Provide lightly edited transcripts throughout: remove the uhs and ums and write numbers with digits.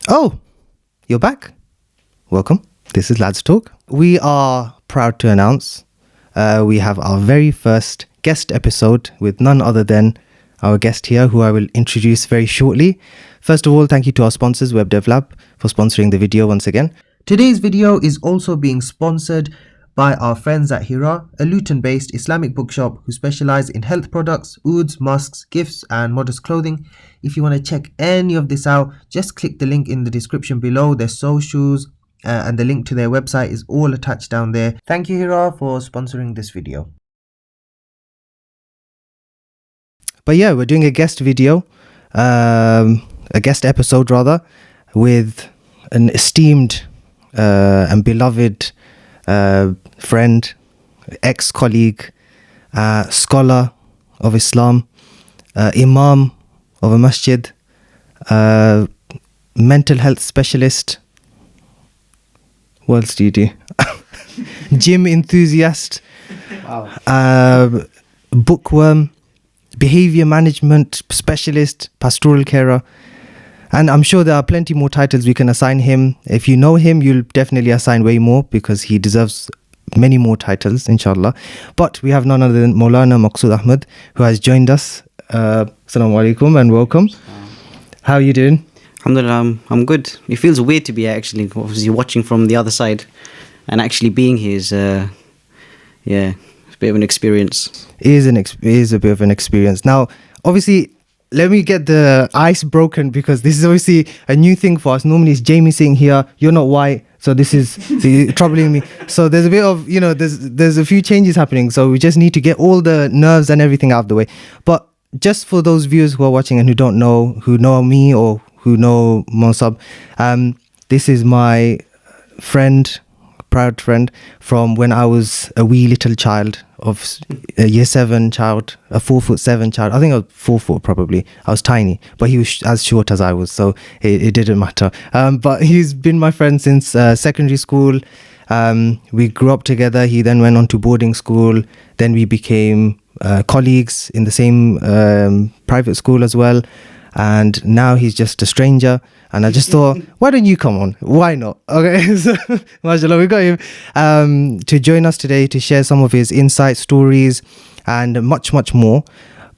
Oh, you're back. Welcome. This is Lads Talk. We are proud to announce we have our very first guest episode with none other than our guest here, who I will introduce very shortly. First of all, thank you to our sponsors, WebDevLab, for sponsoring the video once again. Today's video is also being sponsored by our friends at Hiraa, a Luton-based Islamic bookshop who specialize in health products, ouds, masks, gifts and modest clothing. If you want to check any of this out, just click the link in the description below. Their socials and the link to their website is all attached down there. Thank you, Hiraa, for sponsoring this video. But yeah, we're doing a guest video, a guest episode rather, with an esteemed and beloved friend, ex-colleague, scholar of Islam, imam of a masjid, mental health specialist. What else do you do? Gym enthusiast, wow. Bookworm, behavior management specialist, pastoral carer. And I'm sure there are plenty more titles we can assign him. If you know him, you'll definitely assign way more because he deserves many more titles, inshallah. But we have none other than Maulana Maqsood Ahmed, who has joined us. Assalamu alaikum and welcome. How are you doing? Alhamdulillah, I'm good. It feels weird to be actually obviously watching from the other side, and actually being here is, it's a bit of an experience. It is a bit of an experience. Now, obviously, let me get the ice broken because this is obviously a new thing for us. Normally it's Jamie sitting here, you're not white, so this is troubling me. So there's a bit of, there's a few changes happening. So we just need to get all the nerves and everything out of the way. But just for those viewers who are watching and who know me or who know Monsab, this is my friend, proud friend from when I was a wee little child of a year 7 child, a 4'7" child. I think I was 4 foot probably. I was tiny, but he was as short as I was, so it didn't matter. But he's been my friend since secondary school. We grew up together. He then went on to boarding school. Then we became colleagues in the same private school as well. And now he's just a stranger. And I just thought, why don't you come on? Why not? Okay, so mashallah, we got him to join us today to share some of his insights, stories, and much, much more.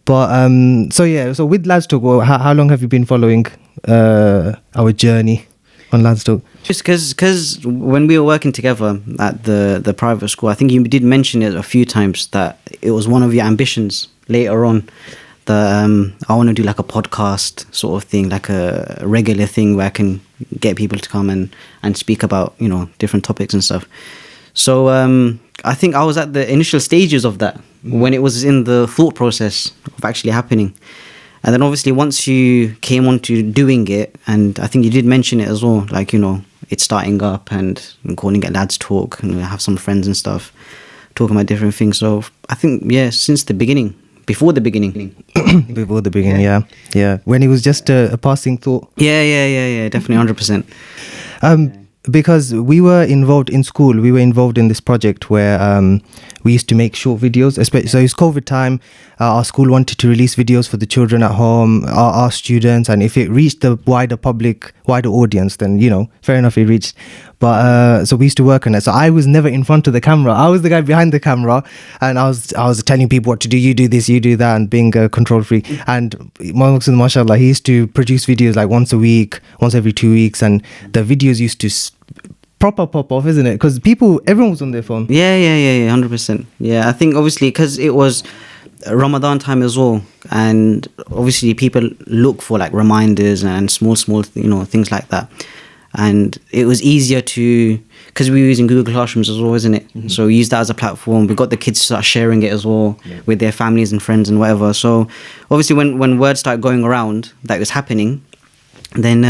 But so with Lads Talk, how long have you been following our journey on Lads Talk? Just because when we were working together at the private school, I think you did mention it a few times that it was one of your ambitions later on. I want to do like a podcast sort of thing, like a regular thing where I can get people to come and speak about, different topics and stuff. So I think I was at the initial stages of that when it was in the thought process of actually happening. And then obviously once you came on to doing it, and I think you did mention it as well, like, it's starting up and calling it Lads Talk, and we have some friends and stuff talking about different things. So I think, since the beginning. Before the beginning. Before the beginning, yeah. When it was just a passing thought. Yeah, definitely 100%. Because we were involved in school. We were involved in this project where we used to make short videos. So it's COVID time. Our school wanted to release videos for the children at home, our students. And if it reached the wider audience, then, fair enough, it reached. But so we used to work on it. So I was never in front of the camera. I was the guy behind the camera. And I was telling people what to do. You do this, you do that, and being a control freak. And Maqsood, mashallah, he used to produce videos like once a week, once every 2 weeks. And the videos used to proper pop off, isn't it? Because everyone was on their phone. Yeah, 100%. Yeah, I think obviously because it was Ramadan time as well, and obviously people look for like reminders and small things like that, and it was easier to, because we were using Google Classrooms as well, isn't it? Mm-hmm. So we used that as a platform. We got the kids to start sharing it as well with their families and friends and whatever. So obviously when word started going around that it was happening, then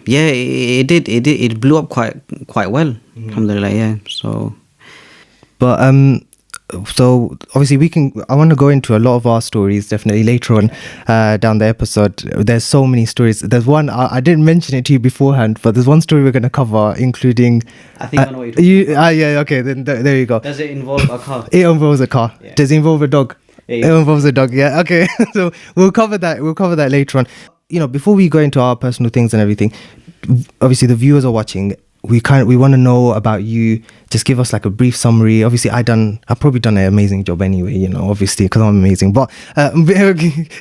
it blew up quite well. Alhamdulillah, so So obviously I want to go into a lot of our stories definitely later on down the episode. There's so many stories. There's one, I didn't mention it to you beforehand, but there's one story we're going to cover, including... I think I know what you're talking about. Yeah, okay, then there you go. Does it involve a car? It involves a car. Yeah. Does it involve a dog? Yeah. It involves a dog, yeah, okay. So we'll cover that later on. Before we go into our personal things and everything, obviously the viewers are watching. We want to know about you. Just give us like a brief summary. Obviously, I've probably done an amazing job anyway. You know, obviously because I'm amazing. But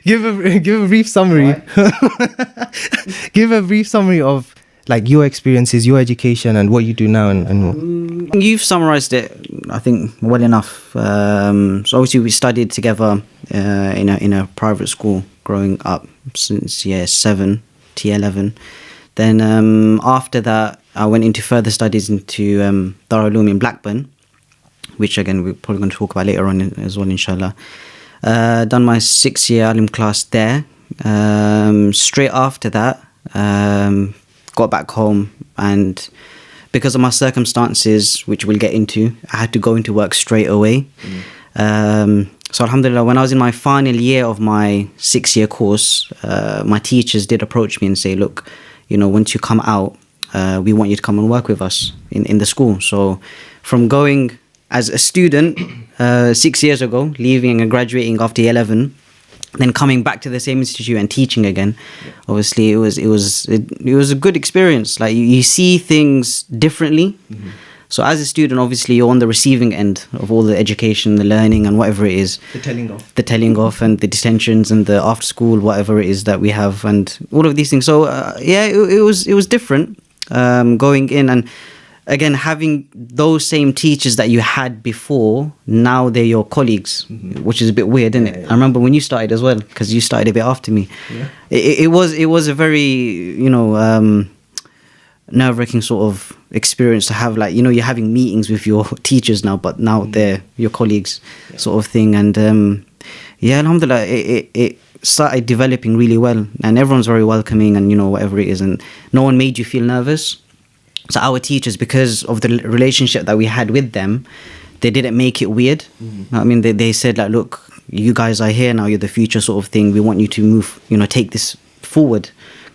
give a brief summary. Give a brief summary of like your experiences, your education, and what you do now, and You've summarized it, I think, well enough. So obviously we studied together in a private school growing up since year 7 to year 11. Then after that, I went into further studies into Hiraa Luton in Blackburn, which again we're probably going to talk about later on as well, inshallah. Done my 6-year alim class there. Straight after that, got back home, and because of my circumstances, which we'll get into, I had to go into work straight away. So alhamdulillah, when I was in my final year of my 6-year course, my teachers did approach me and say, look, you know, once you come out, we want you to come and work with us in the school. So from going as a student 6 years ago, leaving and graduating after year 11, then coming back to the same institute and teaching again, obviously it was a good experience. Like you see things differently. So as a student, obviously you're on the receiving end of all the education, the learning, and whatever it is. The telling off and the detentions and the after school, whatever it is that we have, and all of these things. So it was different going in, and again having those same teachers that you had before, now they're your colleagues, which is a bit weird, isn't it? Yeah. I remember when you started as well, because you started a bit after me. Yeah. It was a very, you know, nerve-wracking sort of experience to have, like, you know, you're having meetings with your teachers now, but now they're your colleagues, sort of thing. And alhamdulillah, it started developing really well, and everyone's very welcoming, and you know, whatever it is, and no one made you feel nervous. So our teachers, because of the relationship that we had with them, they didn't make it weird. I mean, they said like, look, you guys are here now, you're the future, sort of thing. We want you to move, you know, take this forward,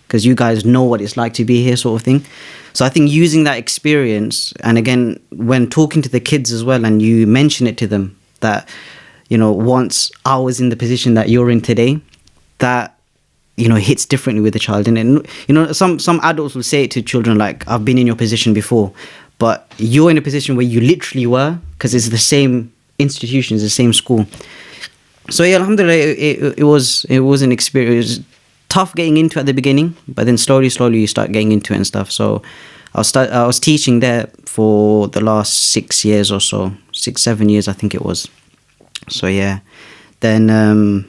because you guys know what it's like to be here, sort of thing. So I think using that experience, and again, when talking to the kids as well, and you mention it to them that, you know, once I was in the position that you're in today, that, you know, hits differently with the child. And you know, some adults will say it to children like, I've been in your position before, but you're in a position where you literally were, because it's the same institution, it's the same school. So yeah, alhamdulillah, it was an experience. Tough getting into at the beginning, but then slowly you start getting into it and stuff. So I was teaching there for the last 6 years or so, 6-7 years I think it was. So yeah, then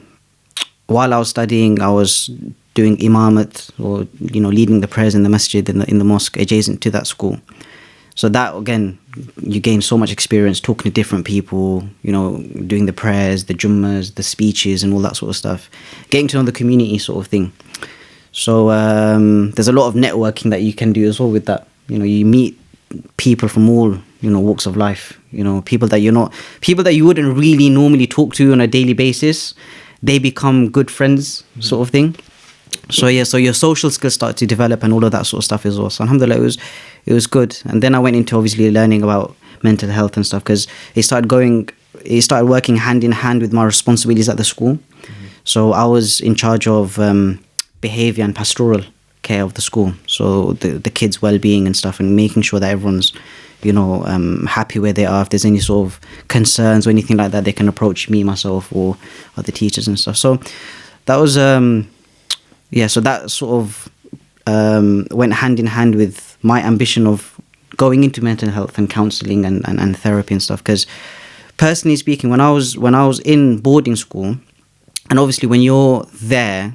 while I was studying, I was doing imamat, or you know, leading the prayers in the masjid, in the mosque adjacent to that school. So that, again, you gain so much experience talking to different people, you know, doing the prayers, the jummas, the speeches, and all that sort of stuff, getting to know the community, sort of thing. So there's a lot of networking that you can do as well with that. You know, you meet people from all, you know, walks of life. You know, people that you wouldn't really normally talk to on a daily basis, they become good friends, sort of thing. So yeah, so your social skills start to develop and all of that sort of stuff as well. So alhamdulillah, it was good. And then I went into obviously learning about mental health and stuff, because it started working hand in hand with my responsibilities at the school. So I was in charge of behavior and pastoral care of the school, so the kids' well-being and stuff, and making sure that everyone's, you know, happy where they are. If there's any sort of concerns or anything like that, they can approach me, myself, or other teachers and stuff. So that was so that sort of went hand in hand with my ambition of going into mental health and counselling and therapy and stuff. Because personally speaking, when I was in boarding school, and obviously when you're there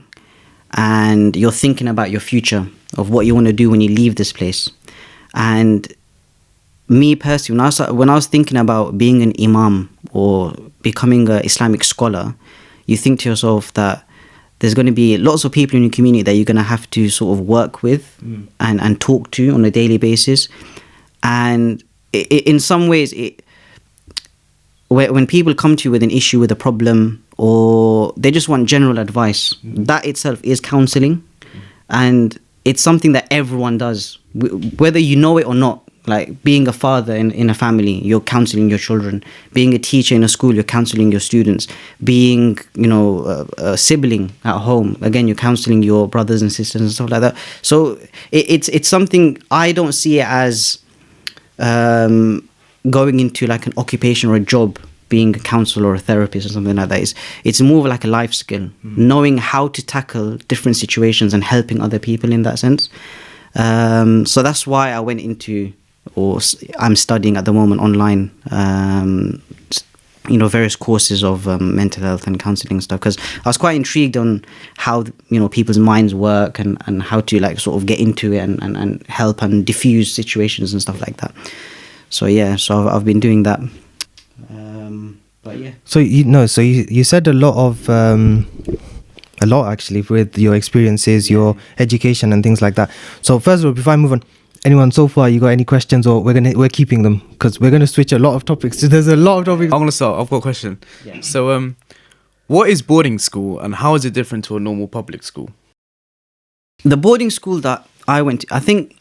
and you're thinking about your future, of what you want to do when you leave this place, and me personally, when I was thinking about being an imam or becoming an Islamic scholar, you think to yourself that there's going to be lots of people in your community that you're going to have to sort of work with and talk to on a daily basis. And in some ways, when people come to you with an issue, with a problem, or they just want general advice, that itself is counselling. And it's something that everyone does, whether you know it or not. Like being a father in a family, you're counseling your children. Being a teacher in a school, you're counseling your students. Being, a sibling at home, again, you're counseling your brothers and sisters and stuff like that. So it's something, I don't see it as going into like an occupation or a job, being a counselor or a therapist or something like that. It's more of like a life skill, knowing how to tackle different situations and helping other people in that sense. So that's why I went into, or I'm studying at the moment online, various courses of mental health and counselling stuff, because I was quite intrigued on how people's minds work and how to like sort of get into it and help and diffuse situations and stuff like that. So yeah, so I've been doing that. But yeah. So you said a lot actually with your experiences, your education and things like that. So first of all, before I move on, anyone so far, you got any questions, or we're keeping them because we're gonna switch a lot of topics. There's a lot of topics. I'm gonna start. I've got a question. Yeah. So, what is boarding school, and how is it different to a normal public school? The boarding school that I went to, I think,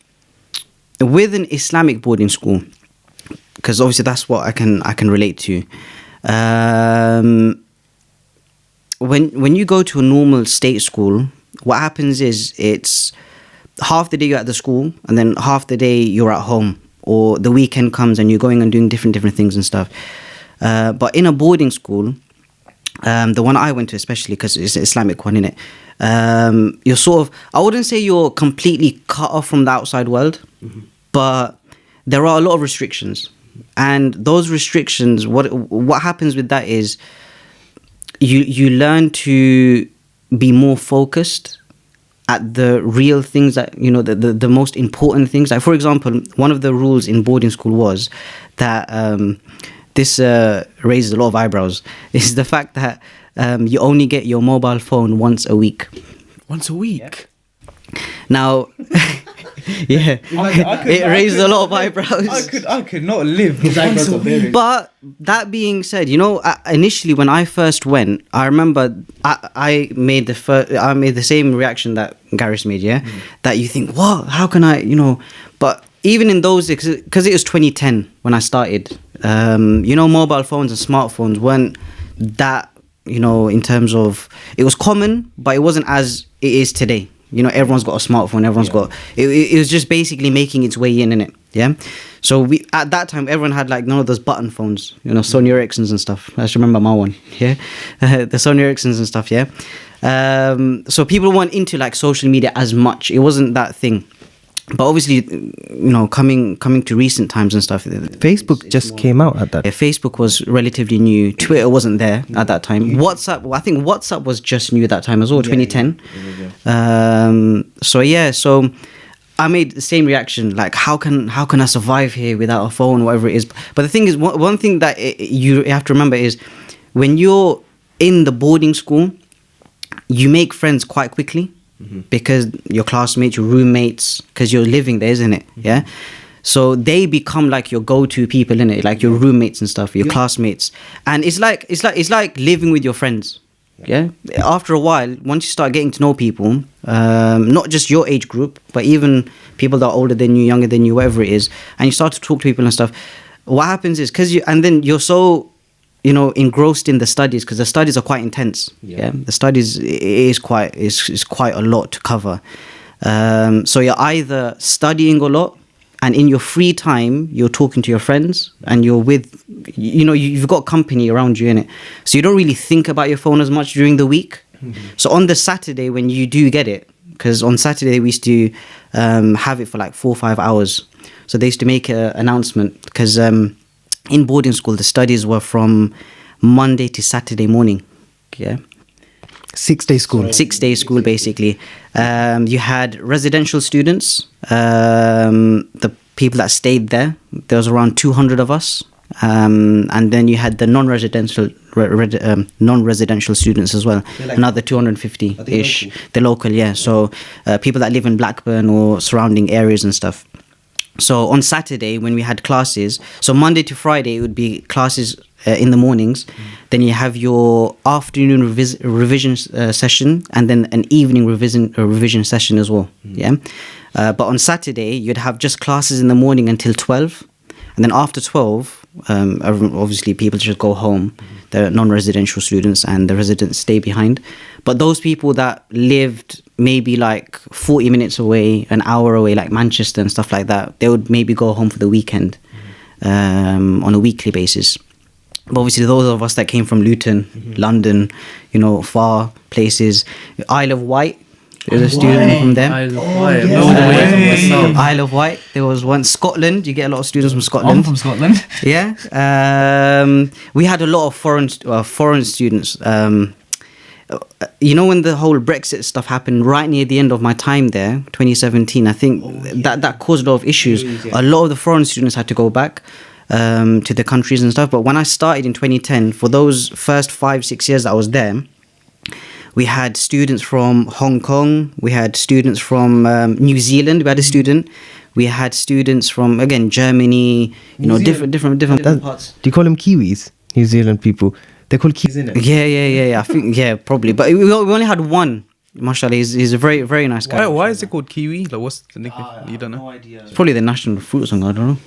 with an Islamic boarding school, because obviously that's what I can relate to. When you go to a normal state school, what happens is it's half the day you're at the school and then half the day you're at home, or the weekend comes and you're going and doing different things and stuff. But in a boarding school, the one I went to especially, because it's an Islamic one, innit? You're sort of, I wouldn't say you're completely cut off from the outside world, but there are a lot of restrictions. And those restrictions, what happens with that is you learn to be more focused at the real things that, the most important things. Like, for example, one of the rules in boarding school was that, this raises a lot of eyebrows, is the fact that you only get your mobile phone once a week. Once a week? Now, yeah, it raises a lot of eyebrows. I could not live. But that being said, initially when I first went, I remember I made the same reaction that Garis made. Yeah, that you think, what? How can I? But even in those days, because it was 2010 when I started, mobile phones and smartphones weren't that, in terms of, it was common, but it wasn't as it is today. Everyone's got a smartphone. Everyone's got. It was just basically making its way in it. Yeah. So at that time, everyone had like none of those button phones. Sony Ericssons and stuff. I just remember my one. Yeah, the Sony Ericssons and stuff. Yeah. So people weren't into like social media as much. It wasn't that thing. But obviously, coming to recent times and stuff. Facebook just came out at that. Yeah, Facebook was relatively new. Twitter wasn't there at that time. WhatsApp, I think WhatsApp was just new at that time as well, 2010. So I made the same reaction. Like, how can I survive here without a phone, whatever it is? But the thing is, one thing that you have to remember is, when you're in the boarding school, you make friends quite quickly. Because your classmates, your roommates, because you're living there, isn't it? Yeah. So they become like your go-to people, innit? Like your roommates and stuff, your classmates, and it's like living with your friends. Yeah. After a while, once you start getting to know people, not just your age group, but even people that are older than you, younger than you, whatever it is, and you start to talk to people and stuff. What happens is, and then you're so, engrossed in the studies, because the studies are quite intense. Yeah. The studies is quite a lot to cover. So you're either studying a lot, and in your free time you're talking to your friends, and you're with, you've got company around you, innit? So you don't really think about your phone as much during the week. So on the Saturday when you do get it, because on Saturday we used to have it for like 4 or 5 hours. So they used to make an announcement, because in boarding school, the studies were from Monday to Saturday morning. Yeah. 6-day school. 6-day school, basically. You had residential students, the people that stayed there. There was around 200 of us. And then you had the non-residential students as well. Like another 250-ish. The local, yeah. So people that live in Blackburn or surrounding areas and stuff. So on Saturday, when we had classes, so Monday to Friday, it would be classes in the mornings. Then you have your afternoon revision session, and then an evening revision session as well. Yeah. But on Saturday, you'd have just classes in the morning until 12. And then after 12, obviously people just go home. They're non-residential students and the residents stay behind. But those people that lived maybe like 40 minutes away, an hour away, like Manchester and stuff like that, they would maybe go home for the weekend on a weekly basis. But obviously those of us that came from Luton, London, you know, far places, Isle of Wight, there's a student from there. Isle of Wight. Isle of Wight. There was one. Scotland. You get a lot of students from Scotland. I'm from Scotland. Yeah. We had a lot of foreign students. You know, when the whole Brexit stuff happened right near the end of my time there, 2017, I think that caused a lot of issues. A lot of the foreign students had to go back to their countries and stuff. But when I started in 2010, for those first 5-6 years that I was there, we had students from Hong Kong. We had students from New Zealand. We had a student. We had students from, again, Germany. You know, different parts. Do you call them Kiwis? New Zealand people. They're called Kiwis, isn't it? Yeah. I think, yeah, probably. But we only had one. Mashallah, he's a very, very nice guy. Why is it called kiwi? Like, what's the nickname? You don't know? No idea. It's probably the national fruit song. I don't know.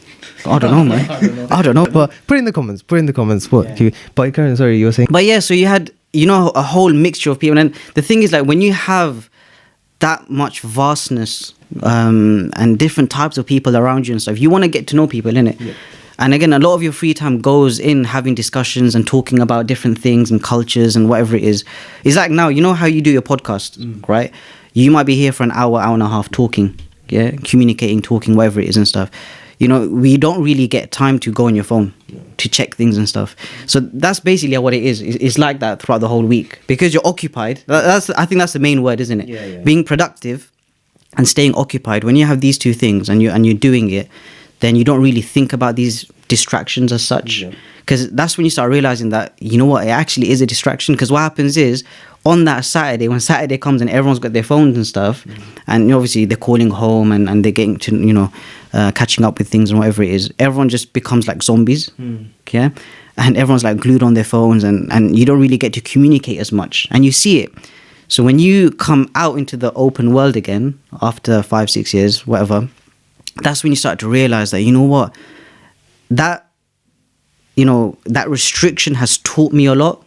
I don't know, man. I don't know. But put in the comments. What? Kiwi. But Karen, sorry, you were saying. But yeah, so you had, you know, a whole mixture of people. And the thing is, like, when you have that much vastness and different types of people around you and stuff, you want to get to know people, innit? Yeah. And again, a lot of your free time goes in having discussions and talking about different things and cultures and whatever it is. It's like now, you know how you do your podcast, right? You might be here for an hour and a half talking, yeah, communicating, talking, whatever it is and stuff. You know, we don't really get time to go on your phone to check things and stuff. So that's basically what it is. It's like that throughout the whole week because you're occupied. I think that's the main word, isn't it? Yeah. Being productive and staying occupied. When you have these two things and you're doing it, then you don't really think about these distractions as such. Because that's when you start realizing that, you know what, it actually is a distraction. Because what happens is, on that Saturday, when Saturday comes and everyone's got their phones and stuff, and obviously they're calling home and they're getting to, you know, catching up with things and whatever it is, everyone just becomes like zombies. Okay? And everyone's like glued on their phones and you don't really get to communicate as much. And you see it. So when you come out into the open world again, after 5-6 years, whatever, that's when you start to realize that, you know what, that restriction has taught me a lot.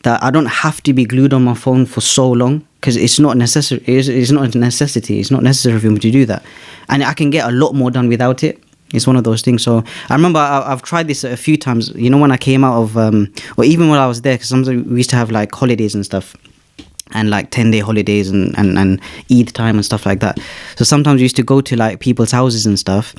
That I don't have to be glued on my phone for so long because it's not necessary. It's not a necessity. It's not necessary for me to do that, and I can get a lot more done without it. It's one of those things. So I remember I've tried this a few times. You know, when I came out of, or even when I was there, because sometimes we used to have like holidays and stuff. And like 10-day holidays and Eid time and stuff like that. So sometimes we used to go to like people's houses and stuff.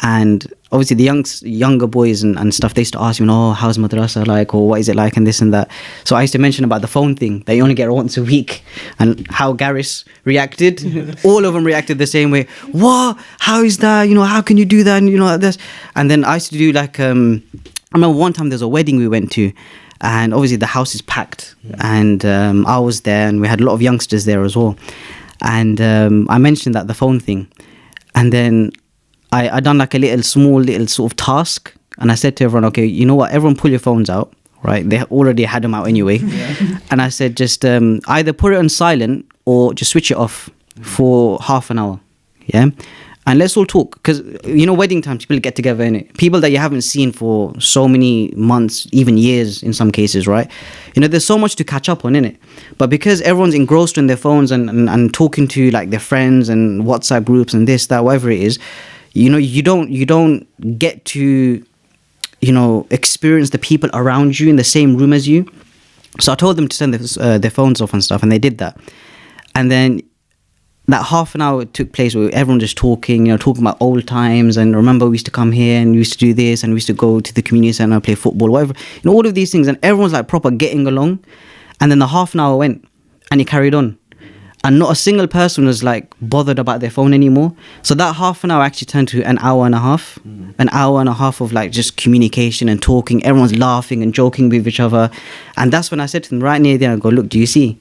And obviously the younger boys and stuff, they used to ask me, oh, how's madrasa like? Or what is it like? And this and that. So I used to mention about the phone thing that you only get once a week. And how Garis reacted. All of them reacted the same way. What? How is that? You know, how can you do that? And you know, like this. And then I used to do like, I remember one time there's a wedding we went to. And obviously the house is packed and I was there and we had a lot of youngsters there as well. And I mentioned that the phone thing. And then I done like a small sort of task. And I said to everyone, okay, you know what? Everyone pull your phones out, right? They already had them out anyway. Yeah. And I said, just either put it on silent or just switch it off for half an hour. Yeah. And let's all talk, because, you know, wedding times, people get together, innit? People that you haven't seen for so many months, even years in some cases, right? You know, there's so much to catch up on, innit? But because everyone's engrossed in their phones and talking to, like, their friends and WhatsApp groups and this, that, whatever it is, you know, you don't get to, you know, experience the people around you in the same room as you. So I told them to turn their phones off and stuff, and they did that. And then that half an hour took place where everyone just talking, you know, talking about old times and remember we used to come here and we used to do this and we used to go to the community center and play football, whatever, you know, all of these things, and everyone's like proper getting along. And then the half an hour went and it carried on and not a single person was like bothered about their phone anymore. So that half an hour actually turned to an hour and a half, an hour and a half of like just communication and talking. Everyone's laughing and joking with each other. And that's when I said to them right near there, I go, look, do you see?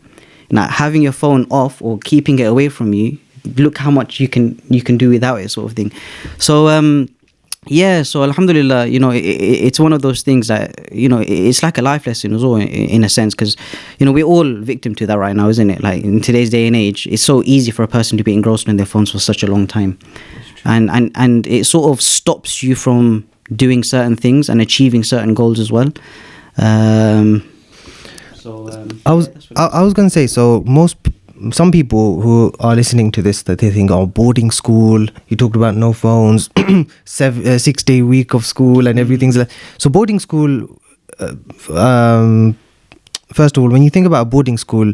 Now, having your phone off or keeping it away from you, look how much you can do without it, sort of thing. So Yeah, so alhamdulillah, it's one of those things that, it's like a life lesson as well, in a sense, because, we're all victim to that right now, isn't it? Like, in today's day and age, it's so easy for a person to be engrossed in their phones for such a long time. And it sort of stops you from doing certain things and achieving certain goals as well. I was gonna say, so some people who are listening to this, that they think, oh, boarding school, you talked about no phones, 6-day week of school and everything's like, so boarding school, first of all, when you think about a boarding school,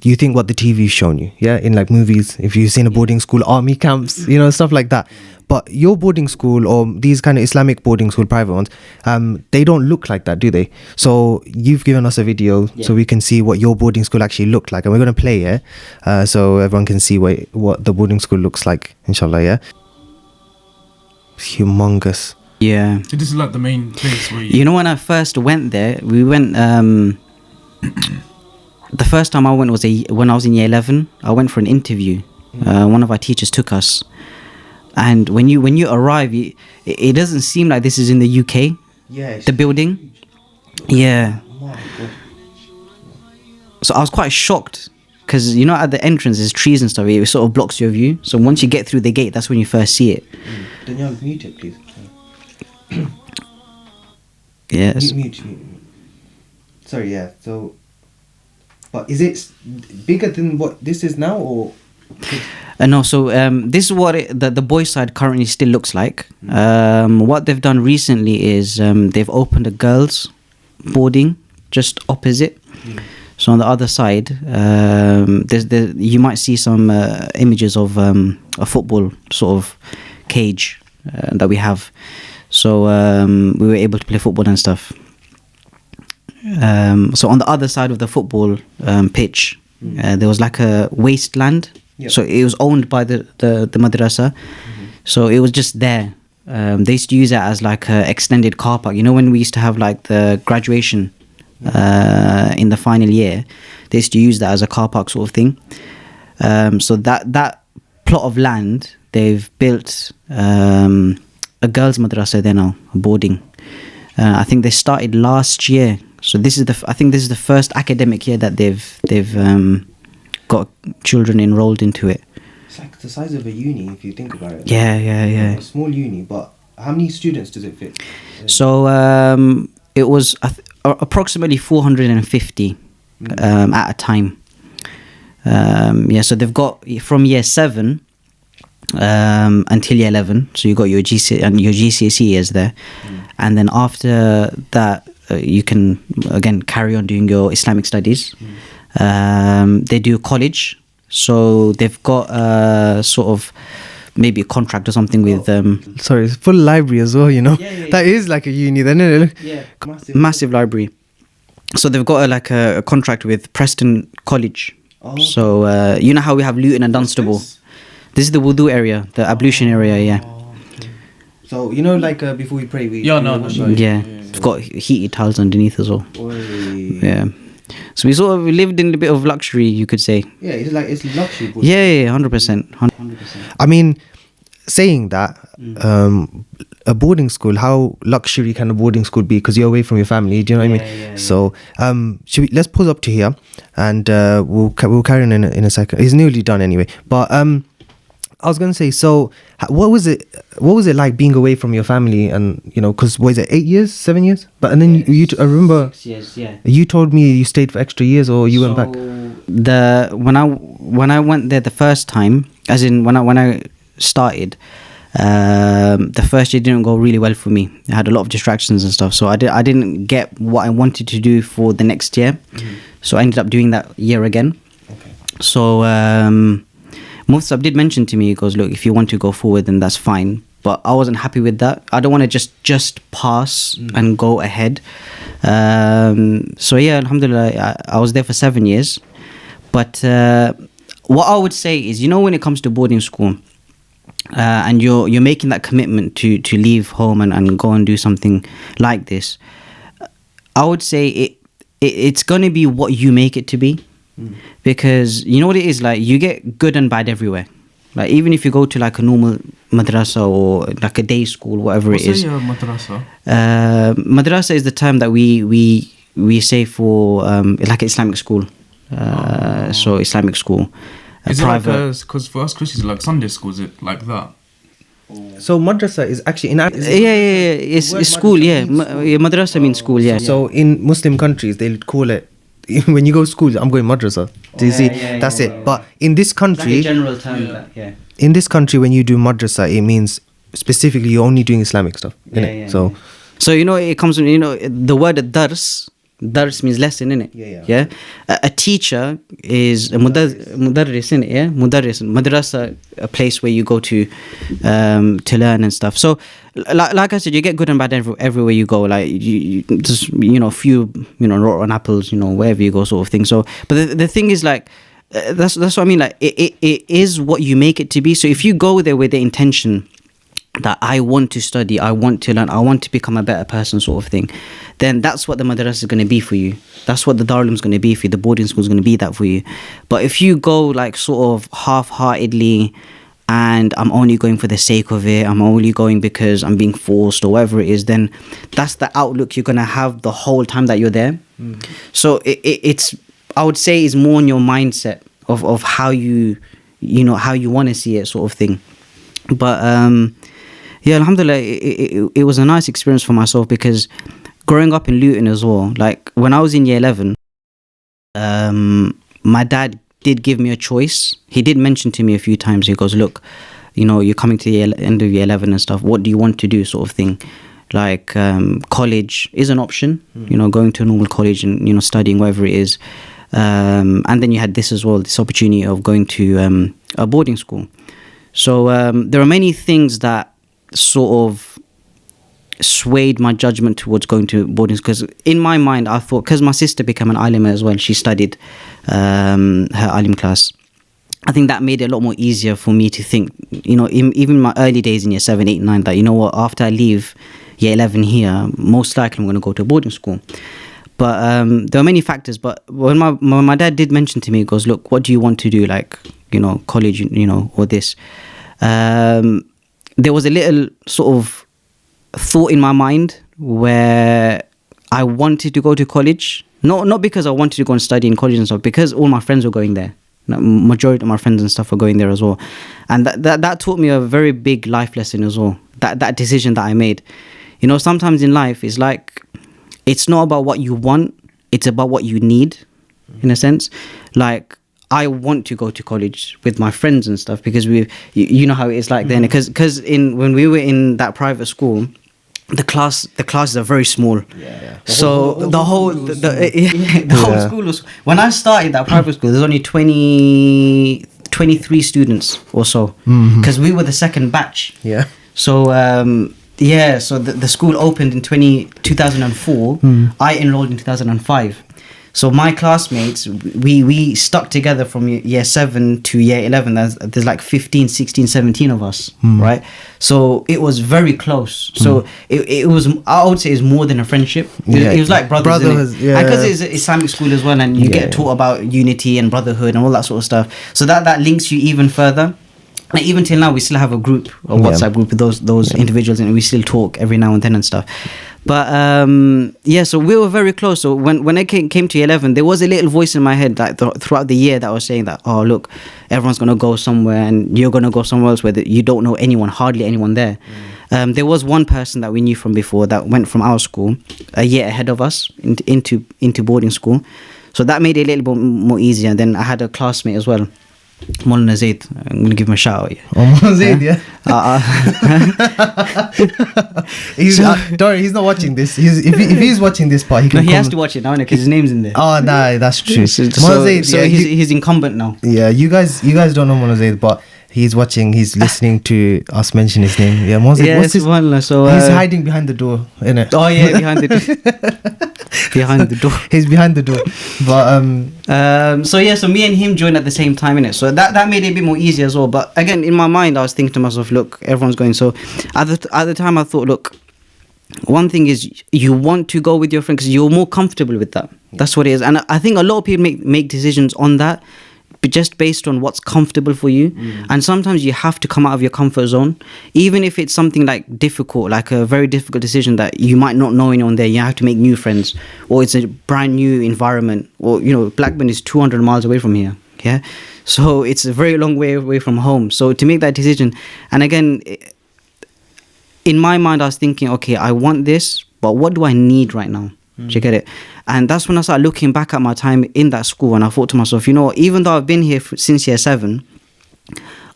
you think what the TV's shown you, yeah, in like movies. If you've seen a boarding school, army camps, stuff like that. But your boarding school, or these kind of Islamic boarding school, private ones, they don't look like that, do they? So you've given us a video so we can see what your boarding school actually looked like, and we're going to play it so everyone can see what the boarding school looks like, inshallah. Yeah, it's humongous. Yeah. So this is like the main place where when I first went there, we went. The first time I went was when I was in year 11. I went for an interview. One of our teachers took us. And when you arrive, it doesn't seem like this is in the UK. Yeah. The building. Yeah. So I was quite shocked because at the entrance there's trees and stuff. It sort of blocks your view. So once you get through the gate, that's when you first see it. Danielle, mute it, please. Yes. Mute. Sorry, yeah. So, but is it bigger than what this is now, or? No, so this is what the boys' side currently still looks like. What they've done recently is they've opened a girls' boarding just opposite. So on the other side, you might see some images of a football sort of cage that we have. So we were able to play football and stuff. So on the other side of the football pitch, there was like a wasteland. Yep. So it was owned by the madrasa. So it was just there. They used to use it as like an extended car park. When we used to have like the graduation in the final year, they used to use that as a car park sort of thing. So that plot of land, they've built a girls' madrasa there now, a boarding. I think they started last year. So this is the first academic year that they've got children enrolled into it. It's like the size of a uni if you think about it. Yeah. A small uni, but how many students does it fit? So it was approximately 450 at a time. So they've got from year 7 until year 11. So you got your GCSE years there, and then after that you can again carry on doing your Islamic studies. They do college, so they've got sort of maybe a contract or something with Sorry, it's full library as well, That is like a uni then, isn't it? yeah, massive library. So they've got a contract with Preston College. So you know how we have Luton and Dunstable. This is the wudu area, the ablution area. Yeah. So before we pray, we Yeah. We've got heated tiles underneath as well. Yeah. So we sort of lived in a bit of luxury, you could say. Yeah, it's luxury. Yeah, 100%. I mean, saying that, a boarding school, how luxury can a boarding school be? Because you're away from your family, do you know what I mean? Yeah. So, let's pause up to here, and we'll carry on in a second. It's nearly done anyway. But I was gonna say, so what was it like being away from your family, and because was it 8 years, 7 years? But and then I remember 6 years, yeah. You told me you stayed for extra years, or you went back. When I went there the first time, as in when I started, the first year didn't go really well for me. I had a lot of distractions and stuff, so I didn't get what I wanted to do for the next year. So I ended up doing that year again. Okay. So Mufsab did mention to me, he goes, look, if you want to go forward, then that's fine. But I wasn't happy with that. I don't want to just pass and go ahead. So yeah, alhamdulillah, I was there for 7 years. But what I would say is, when it comes to boarding school, and you're making that commitment to leave home and go and do something like this, I would say it's going to be what you make it to be. Because you know what it is like, you get good and bad everywhere. Like even if you go to like a normal madrasa or like a day school, whatever What's it is. a madrasa? Madrasa is the term that we say for like Islamic school. So Islamic school. Is it like because for us Christians, like Sunday school, is it like that? So madrasa is actually yeah. It's school. Yeah, madrasa means school. Yeah. So in Muslim countries, they call it. When you go to school, I'm going madrasa. Do you see? That's it. But in this country, like a general term. Yeah. In this country, when you do madrasa, it means specifically you're only doing Islamic stuff. Innit? So you know, it comes from, you know, the word dars. Dars means lesson, innit? Yeah. A teacher is a mudarris, innit? Yeah. Mudarris. Madrasa, a place where you go to learn and stuff. So, like I said, you get good and bad everywhere you go. Like you just, you know, few, you know, rotten apples, you know, wherever you go, sort of thing. So, but the thing is, like, that's what I mean. Like, it is what you make it to be. So if you go there with the intention that I want to study, I want to learn, I want to become a better person, sort of thing, then that's what the madrasa is going to be for you. That's what the darulum is going to be for you. The boarding school is going to be that for you. But if you go like sort of half-heartedly and I'm only going for the sake of it, I'm only going because I'm being forced or whatever it is, then that's the outlook you're going to have the whole time that you're there. So it's, I would say, is more on your mindset of how you know, how you want to see it, sort of thing. But yeah, alhamdulillah, it was a nice experience for myself, because growing up in Luton as well, like when I was in year 11, my dad did give me a choice. He did mention to me a few times, he goes, look, you know, you're coming to the end of year 11 and stuff, what do you want to do, sort of thing. Like college is an option, you know, going to a normal college and, you know, studying whatever it is. And then you had this as well, this opportunity of going to a boarding school. So there are many things that sort of swayed my judgment towards going to boarding school, because in my mind I thought, because my sister became an alima as well, she studied her alim class, I think that made it a lot more easier for me to think, you know, even in my early days in year 7, 8, 9, that, you know what, after I leave year 11 here, most likely I'm going to go to a boarding school. But there are many factors. But when my dad did mention to me, he goes, look, what do you want to do, like, you know, college, you know, or this, there was a little sort of thought in my mind where I wanted to go to college, not because I wanted to go and study in college and stuff, because all my friends were going there. Majority of my friends and stuff were going there as well, and that taught me a very big life lesson as well. That decision that I made, you know, sometimes in life it's like, it's not about what you want, it's about what you need, in a sense. Like, I want to go to college with my friends and stuff, because you know how it is like then, because when we were in that private school, the classes are very small. So the whole school was, when I started that private school, there's only 23 students or so, because we were the second batch. So so the school opened in 2004. I enrolled in 2005. So my classmates, we stuck together from year 7 to year 11. There's like 15, 16, 17 of us, right? So it was very close. So it was, I would say, it's more than a friendship. It was like brothers. And because it's an Islamic school as well, and you get taught about unity and brotherhood and all that sort of stuff. So that links you even further. And even till now, we still have a group, a WhatsApp group with those individuals, and we still talk every now and then and stuff. But so we were very close. So when I came to year 11, there was a little voice in my head that throughout the year that was saying that, oh, look, everyone's going to go somewhere and you're going to go somewhere else where you don't know anyone, hardly anyone there. There was one person that we knew from before that went from our school a year ahead of us into boarding school. So that made it a little bit more easier. And then I had a classmate as well, Maulana Zaid. I'm going to give him a shout out. Maulana Zaid, he's don't worry, he's not watching this. If he's watching this part, he has to watch it now because his name's in there. Oh, nah, that's true. Zaid, he's incumbent now. Yeah, you guys don't know Maulana Zaid, but he's watching, he's listening to us mention his name. Yeah, Maulana Zaid, what's his one? So he's hiding behind the door, innit? Oh yeah, behind the door. Behind the door. He's behind the door. But so me and him joined at the same time, innit? So that made it a bit more easier as well. But again, in my mind, I was thinking to myself, look, everyone's going. So at the time, I thought, look, one thing is you want to go with your friend because you're more comfortable with that. That's what it is. And I think a lot of people make decisions on that just based on what's comfortable for you. And sometimes you have to come out of your comfort zone, even if it's something like difficult, like a very difficult decision that you might not know anyone there. You have to make new friends, or it's a brand new environment, or Blackburn is 200 miles away from here. Yeah, so it's a very long way away from home. So to make that decision, and again, in my mind, I was thinking, okay, I want this, but what do I need right now? Do you get it? And that's when I started looking back at my time in that school, and I thought to myself, even though I've been here since year 7,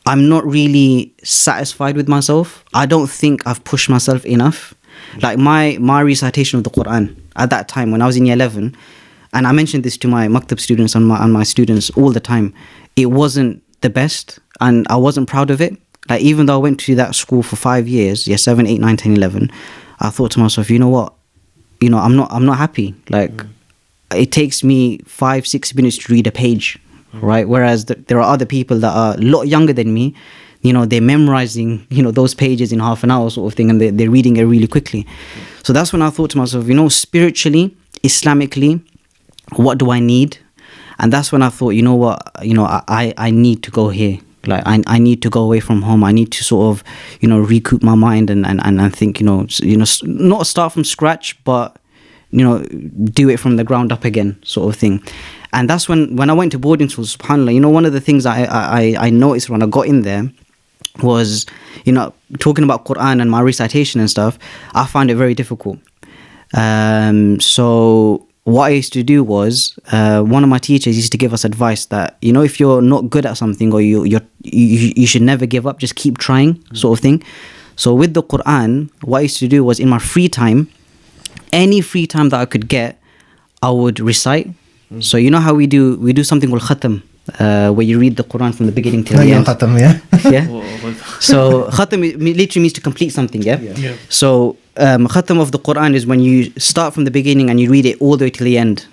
I'm not really satisfied with myself. I don't think I've pushed myself enough. Like my recitation of the Quran at that time when I was in year 11, and I mentioned this to my maktab students and my students all the time, it wasn't the best, and I wasn't proud of it. Like, even though I went to that school for 5 years, year 7, 8, 9, 10, 11, I thought to myself, you know what? I'm not happy. Like, it takes me 5-6 minutes to read a page, right? Whereas there are other people that are a lot younger than me. They're memorizing, those pages in half an hour sort of thing, and they're reading it really quickly. So that's when I thought to myself, spiritually, Islamically, what do I need? And that's when I thought, you know what, I need to go here. Like, I need to go away from home. I need to sort of, recoup my mind and think, not start from scratch, but, do it from the ground up again, sort of thing. And that's when I went to boarding school, subhanAllah, one of the things I noticed when I got in there was, talking about Quran and my recitation and stuff, I found it very difficult. So what I used to do was, one of my teachers used to give us advice that, if you're not good at something, or you should never give up, just keep trying, sort of thing. So with the Quran, what I used to do was, in my free time, any free time that I could get, I would recite. So how we do something called khatam, where you read the Quran from the beginning till the end. Khatam, yeah. Yeah. So khatam literally means to complete something. Yeah. So khatam of the Quran is when you start from the beginning and you read it all the way till the end,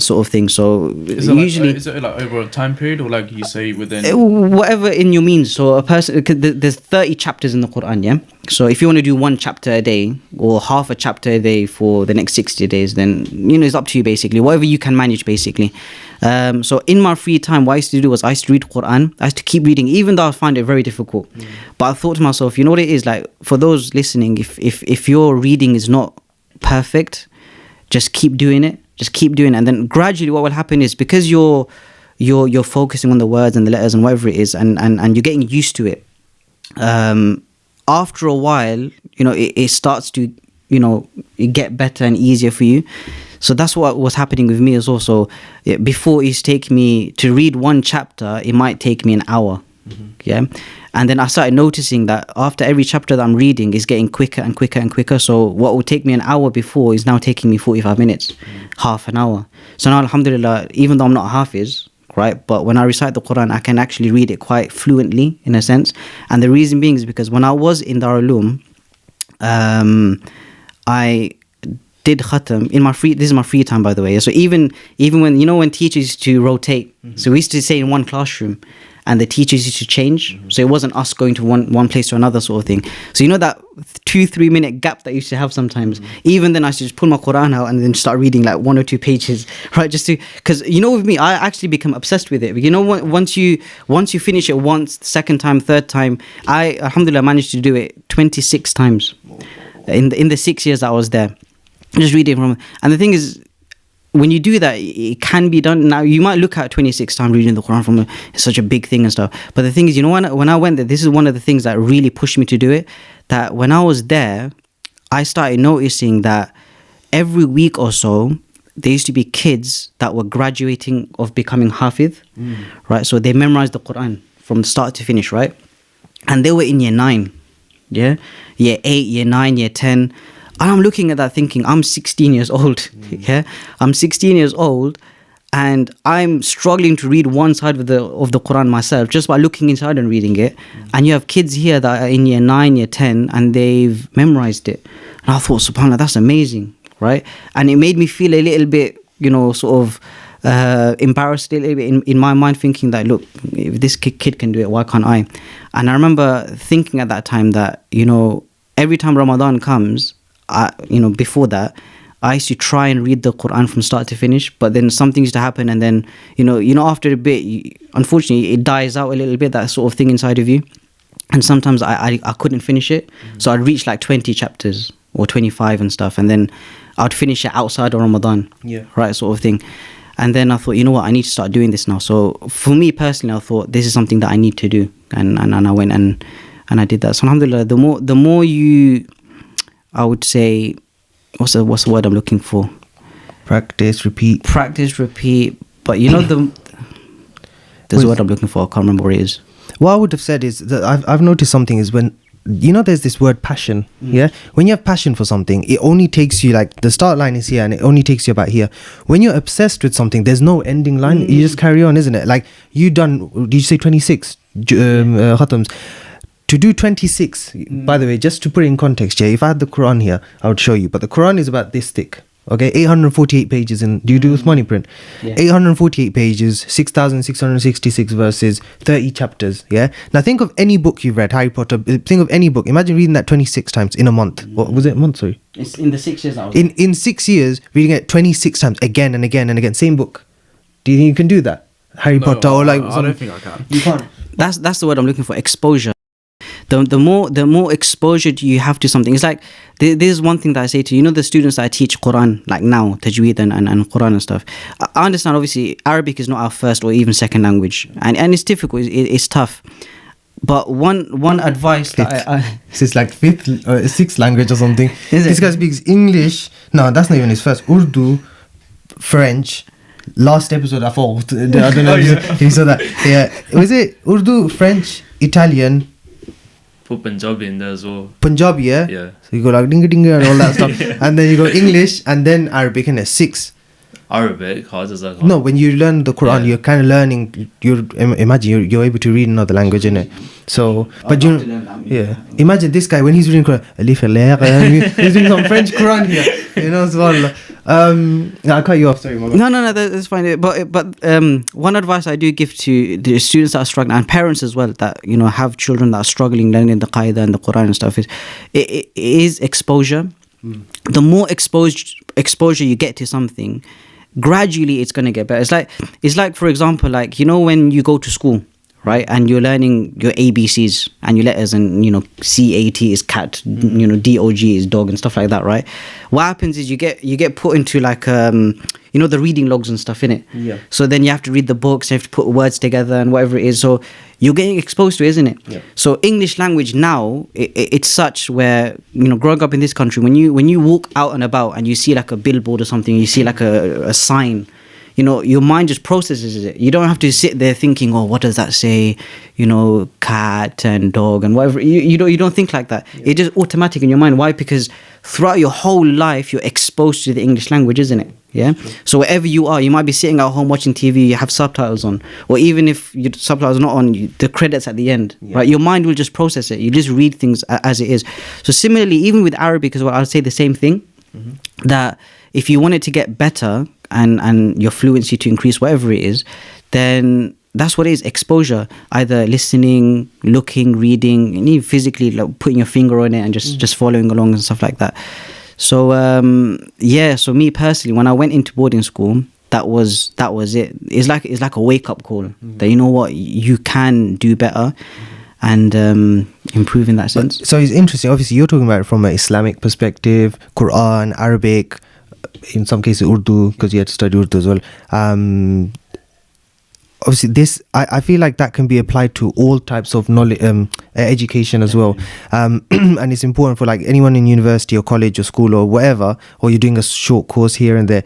sort of thing. So usually, is it like over a time period, or like you say within whatever in your means. So a person, there's 30 chapters in the Quran. Yeah. So if you want to do one chapter a day or half a chapter a day for the next 60 days, then it's up to you, basically, whatever you can manage, basically. So in my free time, what I used to do was, I used to read Quran. I used to keep reading, even though I find it very difficult. But I thought to myself, what it is, like, for those listening, if your reading is not perfect, just keep doing it. Just keep doing it. And then gradually what will happen is, because you're focusing on the words and the letters and whatever it is, and you're getting used to it, after a while, it starts to, get better and easier for you. So that's what was happening with me as well. So before, it used to take me to read one chapter, it might take me an hour. Yeah. And then I started noticing that after every chapter that I'm reading is getting quicker and quicker and quicker. So what would take me an hour before is now taking me 45 minutes, half an hour. So now, alhamdulillah, even though I'm not Hafiz, right, but when I recite the Quran, I can actually read it quite fluently, in a sense. And the reason being is because when I was in Darul Uloom, I did khatam in my free. This is my free time, by the way. So even when when teachers used to rotate, so we used to stay in one classroom, and the teachers used to change. So it wasn't us going to one place to another, sort of thing. So that 2-3 minute gap that I used to have sometimes. Even then, I used to just pull my Quran out and then start reading like 1 or 2 pages, right? Just to, because with me, I actually become obsessed with it. Once you finish it once, second time, third time, I alhamdulillah managed to do it 26 times in the 6 years that I was there. Just reading from, and the thing is, when you do that, it can be done. Now, you might look at 26 times reading the Quran it's such a big thing and stuff. But the thing is, when I went there, this is one of the things that really pushed me to do it. That when I was there, I started noticing that every week or so, there used to be kids that were graduating of becoming Hafiz, right? So they memorized the Quran from start to finish, right? And they were in year 9, yeah? Year 8, year 9, year 10. And I'm looking at that thinking, I'm 16 years old, yeah? I'm 16 years old, and I'm struggling to read one side of the Quran myself, just by looking inside and reading it. And you have kids here that are in year 9, year 10, and they've memorized it. And I thought, subhanAllah, that's amazing, right? And it made me feel a little bit, sort of embarrassed a little bit in my mind, thinking that, look, if this kid can do it, why can't I? And I remember thinking at that time that, every time Ramadan comes, before that, I used to try and read the Quran from start to finish, but then something used to happen, and then after a bit, unfortunately, it dies out a little bit, that sort of thing inside of you. And sometimes I couldn't finish it, so I'd reach like 20 chapters or 25 and stuff, and then I'd finish it outside of Ramadan, right, sort of thing. And then I thought, you know what, I need to start doing this now. So for me personally, I thought this is something that I need to do, and I went and I did that. So alhamdulillah, the more you, I would say, what's the word I'm looking for? Practice, repeat. But there's a word I'm looking for. I can't remember what it is. What I would have said is that I've noticed something is when, there's this word passion. Yeah, when you have passion for something, it only takes you, like, the start line is here and it only takes you about here. When you're obsessed with something, there's no ending line. You just carry on, isn't it? Like, did you say 26 khatams? To do 26, by the way, just to put it in context, if I had the Quran here, I would show you. But the Quran is about this thick. Okay, 848 pages. Do you do Uthmani print? Yeah. 848 pages, 6,666 verses, 30 chapters. Yeah. Now think of any book you've read, Harry Potter. Think of any book. Imagine reading that 26 times in a month. What was it? A month? Sorry. It's in the 6 years. In 6 years, reading it 26 times again and again and again. Same book. Do you think you can do that? Harry Potter or like? I don't think I can. You can't. That's the word I'm looking for. Exposure. The more exposure you have to something, it's like this is one thing that I say to the students that I teach Quran, like now Tajweed and Quran and stuff. I understand obviously Arabic is not our first or even second language, and it's difficult, it's tough. But one advice that this is like fifth or sixth language or something. This guy speaks English. No, that's not even his first. Urdu, French. Last episode I thought I don't know if you saw that. Yeah, was it Urdu, French, Italian? Put Punjabi in there as well. Punjabi, yeah? Yeah. So you go like ding ding and all that stuff. And then you go English and then Arabic, and it's 6. Arabic, how does that go? No, when you learn the Quran, you're kind of learning, imagine you're able to read another language, innit? So, but imagine this guy when he's reading Quran, Alif he's doing some French Quran here, subhanAllah. I'll cut you off, sorry. No, that's fine. But one advice I do give to the students that are struggling, and parents as well, that have children that are struggling learning the Qaeda and the Quran and stuff, is exposure. The more exposure you get to something, gradually it's going to get better. It's like for example, like when you go to school, right, and you're learning your ABCs and your letters, and CAT is cat, DOG is dog and stuff like that, right? What happens is you get put into like the reading logs and stuff, innit? Yeah. So then you have to read the books, you have to put words together and whatever it is. So you're getting exposed to it, isn't it? Yeah. So English language now, it's such where, growing up in this country, when you walk out and about and you see like a billboard or something, you see like a sign, your mind just processes it. You don't have to sit there thinking, oh, what does that say? Cat and dog and whatever. You don't think like that. Yeah. It's just automatic in your mind. Why? Because throughout your whole life, you're exposed to the English language, isn't it? Yeah. Sure. So wherever you are, you might be sitting at home watching TV, you have subtitles on, or even if your subtitles are not on, the credits at the end, right? Your mind will just process it. You just read things as it is. So similarly, even with Arabic as well, I'd say the same thing. Mm-hmm. That if you want it to get better and your fluency to increase, whatever it is, then that's what it is, exposure. Either listening, looking, reading, and even physically, like putting your finger on it and just following along and stuff like that. So so me personally, when I went into boarding school, that was it. It's like a wake up call that you can do better and improve in that sense. So it's interesting. Obviously, you're talking about it from an Islamic perspective, Quran, Arabic, in some cases Urdu, because you had to study Urdu as well. Obviously, this I feel like that can be applied to all types of knowledge, education as well. And it's important for like anyone in university or college or school or whatever, or you're doing a short course here and there.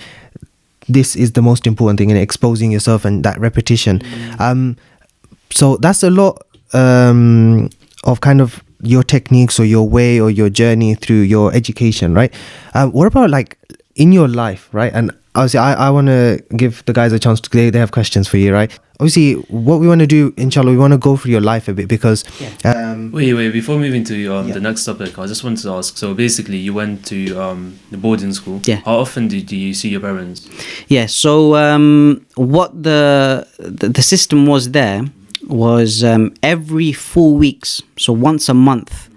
This is the most important thing in exposing yourself and that repetition. So that's a lot of kind of your techniques or your way or your journey through your education, right? What about like in your life, right? And obviously I want to give the guys a chance to, they have questions for you, right? Obviously what we want to do, inshallah, we want to go through your life a bit because wait, before moving to the next topic, I just wanted to ask, so basically you went to the boarding school. Yeah. How often do you see your parents? Yeah, so what the system was there was every 4 weeks, so once a month,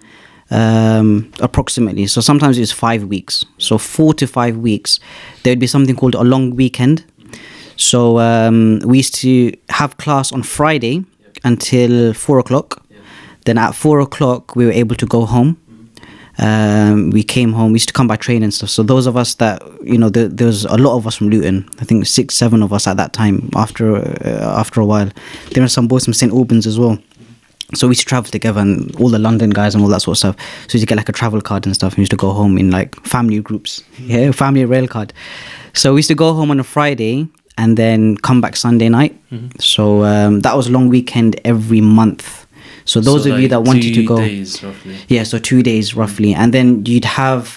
approximately. So sometimes it's 5 weeks. So 4 to 5 weeks, there would be something called a long weekend. So we used to have class on Friday until 4 o'clock. Then at 4 o'clock, we were able to go home. We came home. We used to come by train and stuff. So those of us that, there was a lot of us from Luton. I think 6, 7 of us at that time. After a while, there were some boys from St Albans as well. So we used to travel together, and all the London guys and all that sort of stuff. So we used to get like a travel card and stuff. We used to go home in like family groups. Yeah, family rail card. So we used to go home on a Friday and then come back Sunday night. So that was a long weekend every month. So those of you that wanted to go, 2 days roughly. Yeah, so 2 days roughly, and then you'd have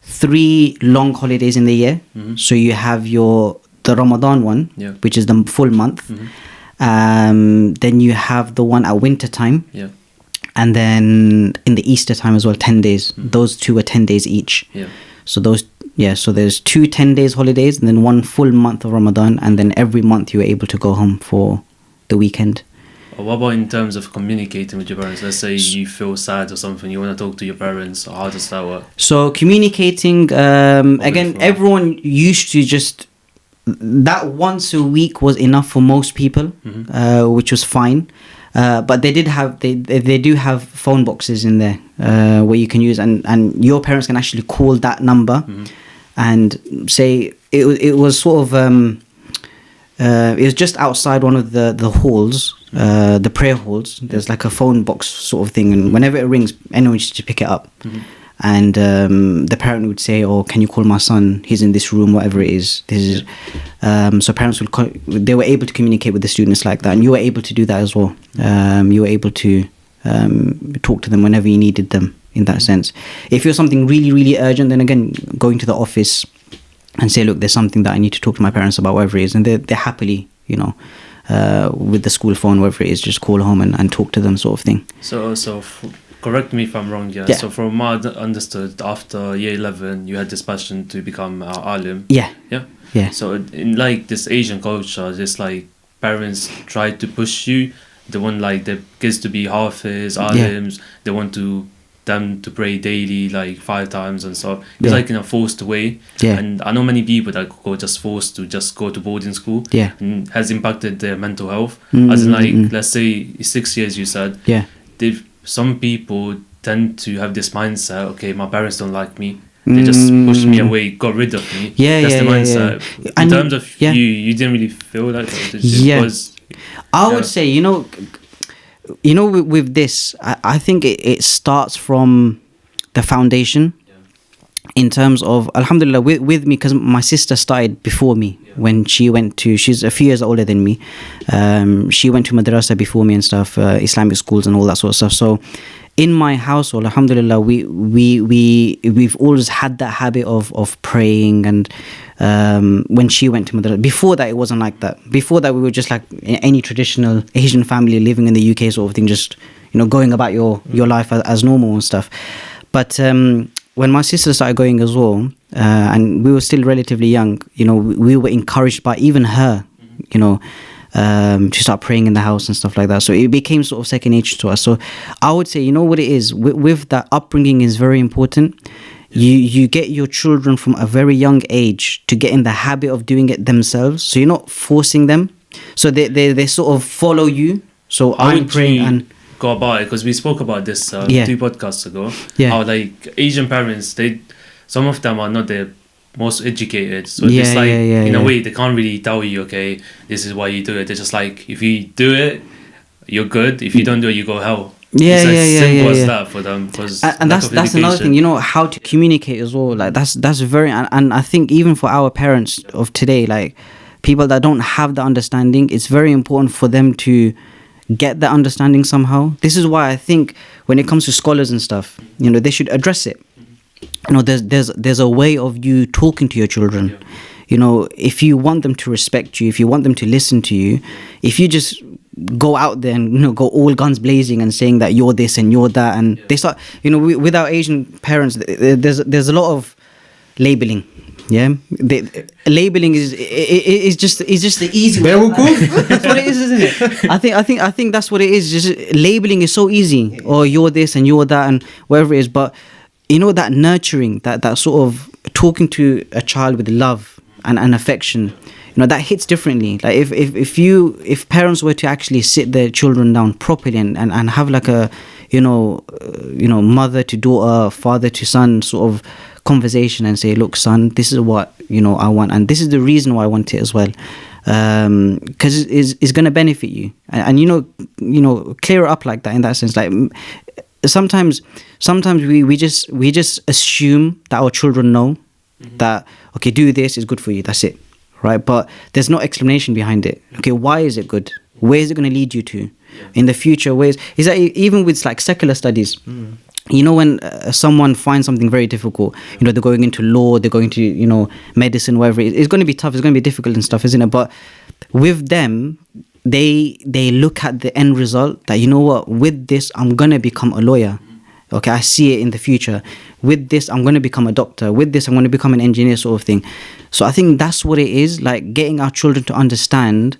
3 long holidays in the year. So you have the Ramadan one, which is the full month. Then you have the one at winter time, and then in the Easter time as well, 10 days. Those 2 are 10 days each. So so there's 2 10 days holidays, and then 1 full month of Ramadan, and then every month you were able to go home for the weekend. What about in terms of communicating with your parents? Let's say you feel sad or something, you want to talk to your parents. How does that work? So communicating, again, everyone used to just, that once a week was enough for most people, which was fine. But they do have phone boxes in there where you can use, and your parents can actually call that number and say, it was sort of, it was just outside one of the halls, the prayer halls. There's like a phone box sort of thing, and whenever it rings, anyone used to pick it up. And the parent would say, "Oh, can you call my son? He's in this room, whatever it is." So parents they were able to communicate with the students like that, and you were able to do that as well. You were able to talk to them whenever you needed them. In that sense, if it was something really, really urgent, then again, going to the office and say, "Look, there's something that I need to talk to my parents about," whatever it is, and they're happily, with the school phone, whatever it is, just call home and talk to them, sort of thing. Correct me if I'm wrong, So from what I understood, after year 11, you had this passion to become alim. Yeah. So in like this Asian culture, just like parents try to push you. They want like the kids to be hafiz, alims. They want them to pray daily, like 5 times and stuff. It's like in a forced way. And I know many people that go just forced to just go to boarding school. And has impacted their mental health. As in like, let's say 6 years you said. Some people tend to have this mindset, okay, my parents don't like me. They just pushed me away, got rid of me. That's the mindset. In terms of you didn't really feel like that. I would say, with this, I think it starts from the foundation. In terms of, alhamdulillah, with me, because my sister started before me when she's a few years older than me. She went to madrasa before me and stuff, Islamic schools and all that sort of stuff. So in my household, alhamdulillah, we've always had that habit of praying. And when she went to madrasa, before that it wasn't like that. Before that we were just like any traditional Asian family living in the UK sort of thing, just going about your life as normal and stuff. But when my sister started going as well, and we were still relatively young, we were encouraged by even her, to start praying in the house and stuff like that. So it became sort of second nature to us. So I would say, what it is, with that upbringing is very important. You get your children from a very young age to get in the habit of doing it themselves. So you're not forcing them. So they sort of follow you. So I'm praying and... go about it, because we spoke about this 2 podcasts ago. How like Asian parents, some of them are not the most educated, so it's like in a way they can't really tell you, okay, this is why you do it. They're just like, if you do it, you're good. If you don't do it, you go hell. It's as simple as that for them. And that's another thing, how to communicate as well. Like that's very, and I think even for our parents of today, like people that don't have the understanding, it's very important for them to get that understanding somehow. This is why I think when it comes to scholars and stuff, they should address it. There's a way of you talking to your children. If you want them to respect you, if you want them to listen to you, if you just go out there and go all guns blazing and saying that you're this and you're that, and they start, with our Asian parents, there's a lot of labeling. Yeah, labeling is just the easy way. That's what it is, isn't it? I think that's what it is. Just labeling is so easy. Or you're this and you're that and whatever it is. But you know, that nurturing, that sort of talking to a child with love and affection, you know, that hits differently. Like if parents were to actually sit their children down properly and have like a mother to daughter, father to son sort of conversation and say, look, son, this is what I want, and this is the reason why I want it as well, because it's going to benefit you, and clear it up like that, in that sense. Like sometimes we just assume that our children know that, okay, do this, is good for you, that's it, right? But there's no explanation behind it. Okay, why is it good? Where is it going to lead you to in the future? Ways is that even with like secular studies. You know, when someone finds something very difficult, they're going into law, they're going to, medicine, whatever, it's going to be tough, it's going to be difficult and stuff, isn't it? But with them, they look at the end result, that, you know what, with this, I'm going to become a lawyer. Okay, I see it in the future. With this, I'm going to become a doctor. With this, I'm going to become an engineer, sort of thing. So I think that's what it is, like getting our children to understand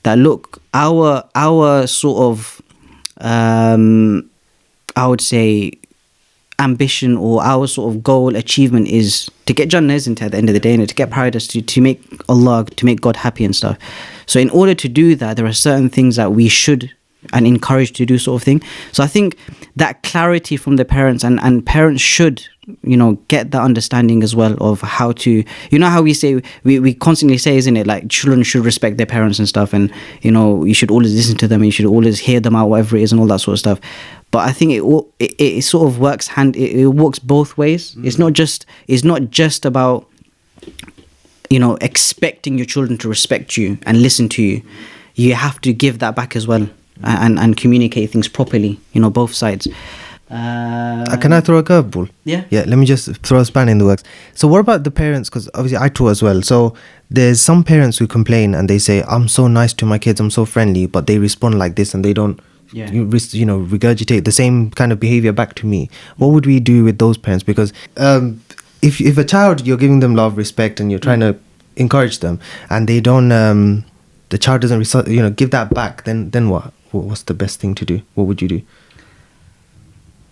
that, look, our sort of, I would say, ambition or our sort of goal, achievement is to get Jannah, isn't it, at the end of the day, and to get paradise, to make Allah, to make God happy and stuff. So in order to do that, there are certain things that we should and encourage to do, sort of thing. So I think that clarity from the parents, and parents should, get that understanding as well of how to, how we say, we constantly say, isn't it, like children should respect their parents and stuff, and you should always listen to them, and you should always hear them out, whatever it is, and all that sort of stuff. But I think it sort of works it works both ways. It's not just about expecting your children to respect you and listen to you. You have to give that back as well, and communicate things properly, both sides. Can I throw a curveball? Yeah. Let me just throw a span in the works. So what about the parents? Because obviously I taught as well. So there's some parents who complain and they say, I'm so nice to my kids, I'm so friendly, but they respond like this and they don't regurgitate the same kind of behavior back to me. What would we do with those parents? Because if a child, you're giving them love, respect, and you're trying to encourage them, and they don't, the child doesn't give that back, then what? What's the best thing to do? What would you do?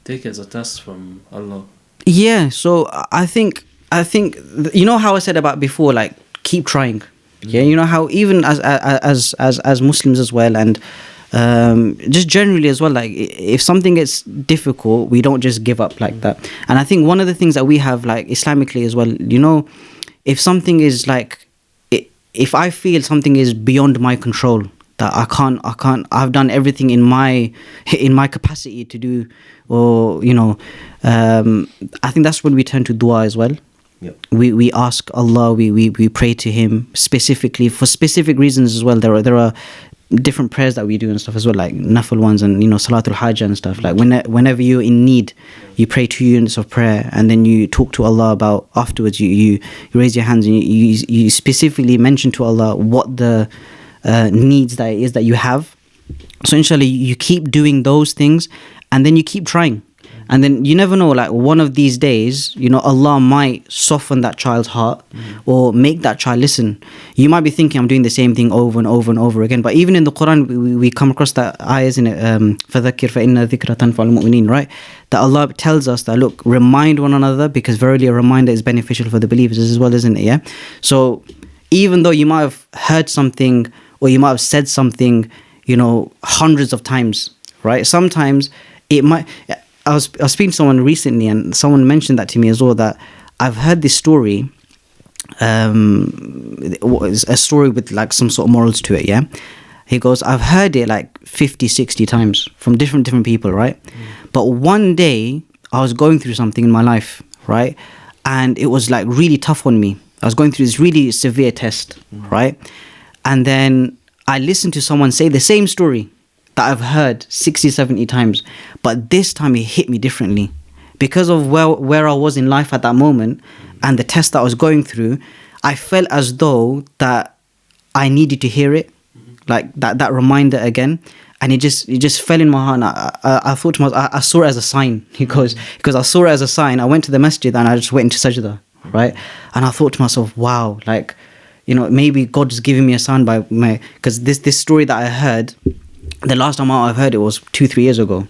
Take it as a test from Allah. Yeah, so I think how I said about before, like, keep trying. Yeah, how even as Muslims as well, and just generally as well, like if something gets difficult, we don't just give up like that. And I think one of the things that we have, like Islamically as well, if something is like, if I feel something is beyond my control, that I can't, I've done everything in my capacity to do, or I think that's when we turn to dua as well. Yep. We ask Allah, we pray to Him specifically for specific reasons as well. There are different prayers that we do and stuff as well, like nafil ones, and salatul hajj and stuff. Like whenever you're in need, you pray 2 units of prayer, and then you talk to Allah about, afterwards you raise your hands and you specifically mention to Allah what the needs that it is that you have. So inshallah, you keep doing those things, and then you keep trying. And then you never know, like one of these days, Allah might soften that child's heart, or make that child listen. You might be thinking, I'm doing the same thing over and over and over again. But even in the Quran, we come across that ayah, isn't it? فَذَكِّرْ فَإِنَّ ذِكْرَ تَنْفَعُ الْمُؤْمِنِينَ, right? That Allah tells us that, look, remind one another, because verily a reminder is beneficial for the believers as well, isn't it? Yeah. So even though you might have heard something, or you might have said something, hundreds of times, right? Sometimes it might... I was speaking to someone recently, and someone mentioned that to me as well, that I've heard this story, a story with like some sort of morals to it, yeah? He goes, I've heard it like 50, 60 times from different people, right? But one day, I was going through something in my life, right? And it was like really tough on me. I was going through this really severe test, right? And then I listened to someone say the same story that I've heard 60, 70 times, but this time it hit me differently. Because of where I was in life at that moment, and the test that I was going through, I felt as though that I needed to hear it, like that reminder again. And it just fell in my heart. And I thought to myself, I saw it as a sign. Because I saw it as a sign. I went to the masjid and I just went into sajda. right? And I thought to myself, wow, like, you know, maybe God's giving me a sign by my, because this story that I heard, the last time I've heard it was 2-3 years ago.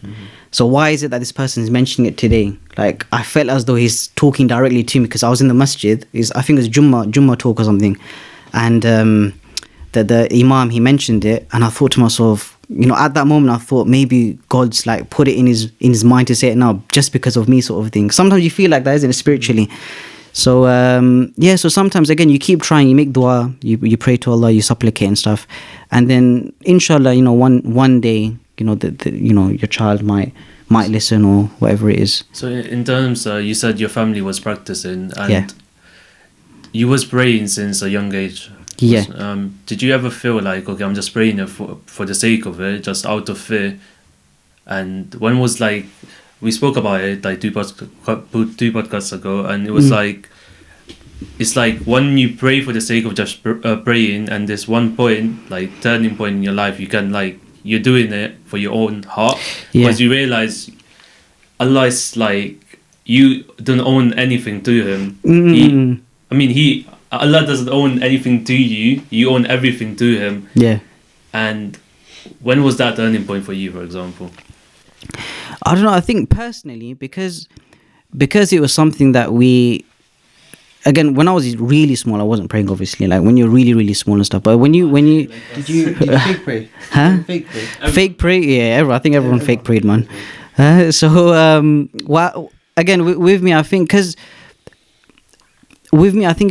So why is it that this person is mentioning it today? Like, I felt as though he's talking directly to me, because I was in the masjid. I think it was Jummah talk or something, and the Imam, he mentioned it, and I thought to myself, you know, at that moment I thought maybe God's like put it in his mind to say it now, just because of me, sort of thing. Sometimes you feel like that, isn't it, spiritually? So so sometimes, again, you keep trying, you make dua, you pray to Allah, you supplicate and stuff, and then inshallah, you know, one day, you know, you know, your child might listen, or whatever it is. So in terms, you said your family was practicing, and Yeah. you was praying since a young age. Yeah. Did you ever feel like, okay, I'm just praying it for the sake of it, just out of fear? And when was, like, we spoke about it like two podcasts ago, and it was like, it's like when you pray for the sake of just praying, and there's one point, like turning point in your life, you can, like, you're doing it for your own heart, because you realize Allah is like, you don't own anything to him. Allah doesn't own anything to you, you own everything to him. Yeah. And when was that turning point for you, for example? I don't know, I think personally, because it was something that again, when I was really small, I wasn't praying, obviously, like when you're really, really small and stuff. But when you Did you fake pray? Huh? Fake pray. Fake pray, yeah. I think everyone fake prayed, man. Again, with me, I think it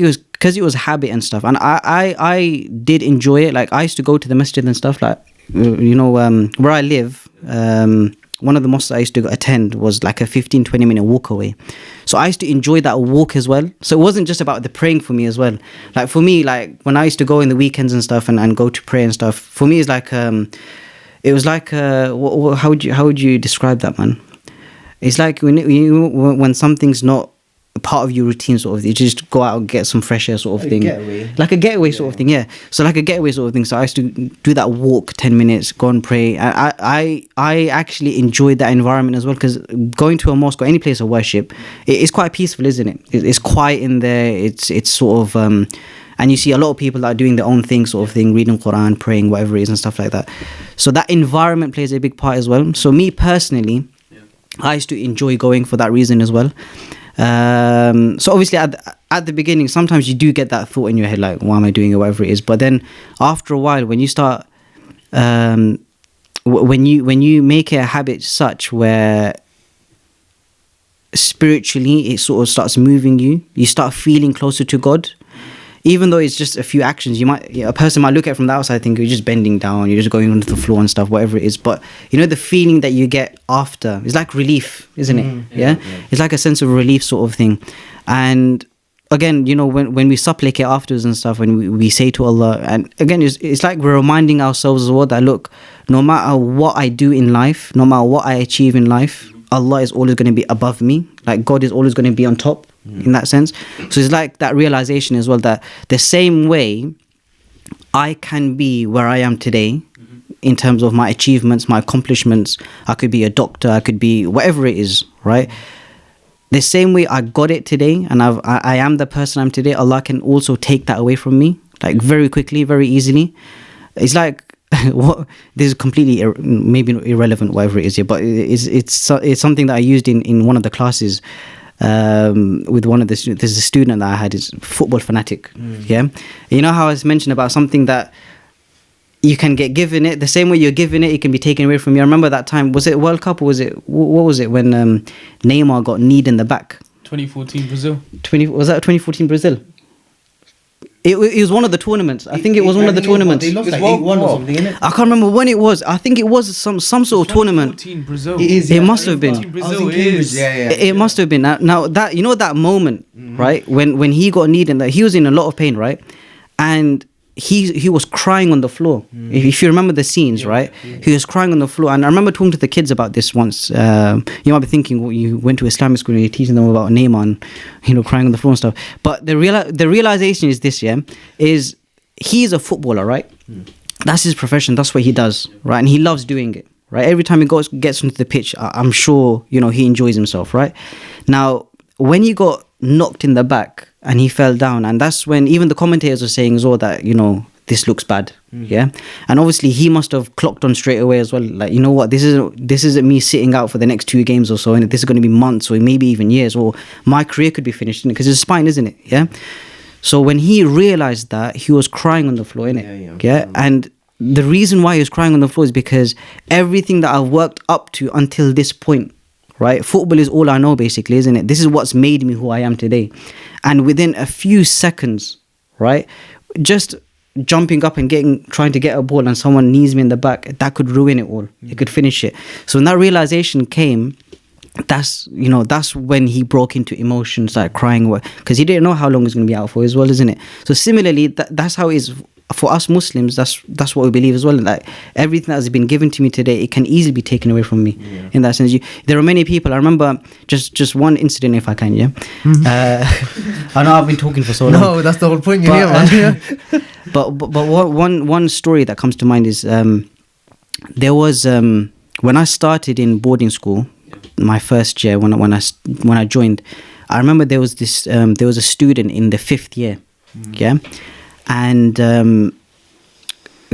was because it was habit and stuff, and I did enjoy it. Like, I used to go to the masjid and stuff, like, you know, where I live, one of the mosques I used to attend was like a 15-20 minute walk away. So I used to enjoy that walk as well. So it wasn't just about the praying for me as well. Like, for me, like, when I used to go in the weekends and stuff and go to pray and stuff, for me, it's like, it was like, how would you describe that, man? It's like when something's not part of your routine, sort of, you just go out and get some fresh air, sort of thing. Like a getaway sort of thing, yeah. So like a getaway sort of thing. So I used to do that walk 10 minutes, go and pray. I actually enjoyed that environment as well, because going to a mosque or any place of worship, it's quite peaceful, isn't it? It's quiet in there. It's sort of and you see a lot of people that are doing their own thing, sort of thing, reading Quran, praying, whatever it is, and stuff like that. So that environment plays a big part as well. So me personally, I used to enjoy going for that reason as well. So obviously at the beginning, sometimes you do get that thought in your head, like, why am I doing it, whatever it is. But then after a while, when you start, when you make it a habit such where spiritually it sort of starts moving you start feeling closer to God. Even though it's just a few actions, a person might look at it from the outside, think you're just bending down, you're just going onto the floor and stuff, whatever it is. But you know, the feeling that you get after, it's like relief, isn't it? Yeah? It's like a sense of relief, sort of thing. And again, you know, when we supplicate afterwards and stuff, when we say to Allah, and again, it's like we're reminding ourselves as well that, look, no matter what I do in life, no matter what I achieve in life, Allah is always going to be above me. Like, God is always going to be on top. In that sense. So it's like that realization as well, that the same way I can be where I am today in terms of my achievements, my accomplishments, I could be a doctor, I could be whatever it is, right? The same way I got it today and I am the person I'm today, Allah can also take that away from me, like very quickly, very easily. It's like this is completely maybe irrelevant, whatever it is here, but it's something that I used in one of the classes. With one of the students, there's a student that I had, is football fanatic. Yeah, you know how I was mentioned about something that you can get given it the same way you're given it can be taken away from you. I remember that time, was it World Cup or was it what was it when Neymar got kneed in the back? 2014 Brazil. Was that 2014 Brazil? It was one of the tournaments. I think it was one of the tournaments. They lost like 8-1 or something, innit? I can't remember when it was. I think it was some sort of tournament. 2014 Brazil. It is. It must have been. Brazil is. It must have been. Now that, you know, that moment, right? When he got kneed and that he was in a lot of pain, right? And he was crying on the floor. If you remember the scenes, right? He was crying on the floor. And I remember talking to the kids about this once. You might be thinking, well, you went to Islamic school and you're teaching them about Neymar and, you know, crying on the floor and stuff. But the realization is this, is he's a footballer, right? That's his profession. That's what he does, right? And he loves doing it, right? Every time he gets onto the pitch, I'm sure, you know, he enjoys himself, right? Now, when you got knocked in the back and he fell down. And that's when even the commentators were saying as well that, you know, this looks bad. Yeah. And obviously he must have clocked on straight away as well. Like, you know what, this isn't me sitting out for the next 2 games or so, and this is going to be months or maybe even years, or my career could be finished, because it's spine, isn't it? Yeah. So when he realized that, he was crying on the floor, innit? Yeah. And the reason why he was crying on the floor is because everything that I've worked up to until this point, right? Football is all I know, basically, isn't it? This is what's made me who I am today. And within a few seconds, right, just jumping up and trying to get a ball and someone knees me in the back, that could ruin it all. It could finish it. So when that realization came, that's when he broke into emotion, started crying, because he didn't know how long he's going to be out for as well, isn't it? So similarly, that's how it is for us Muslims. That's what we believe as well. Like everything that has been given to me today, it can easily be taken away from me. In that sense, there are many people. I remember just one incident, if I can. Yeah, I know I've been talking for so long. No, that's the whole point. You're here, man. But one story that comes to mind is there was when I started in boarding school, my first year when I joined, I remember there was a student in the 5th year, yeah, and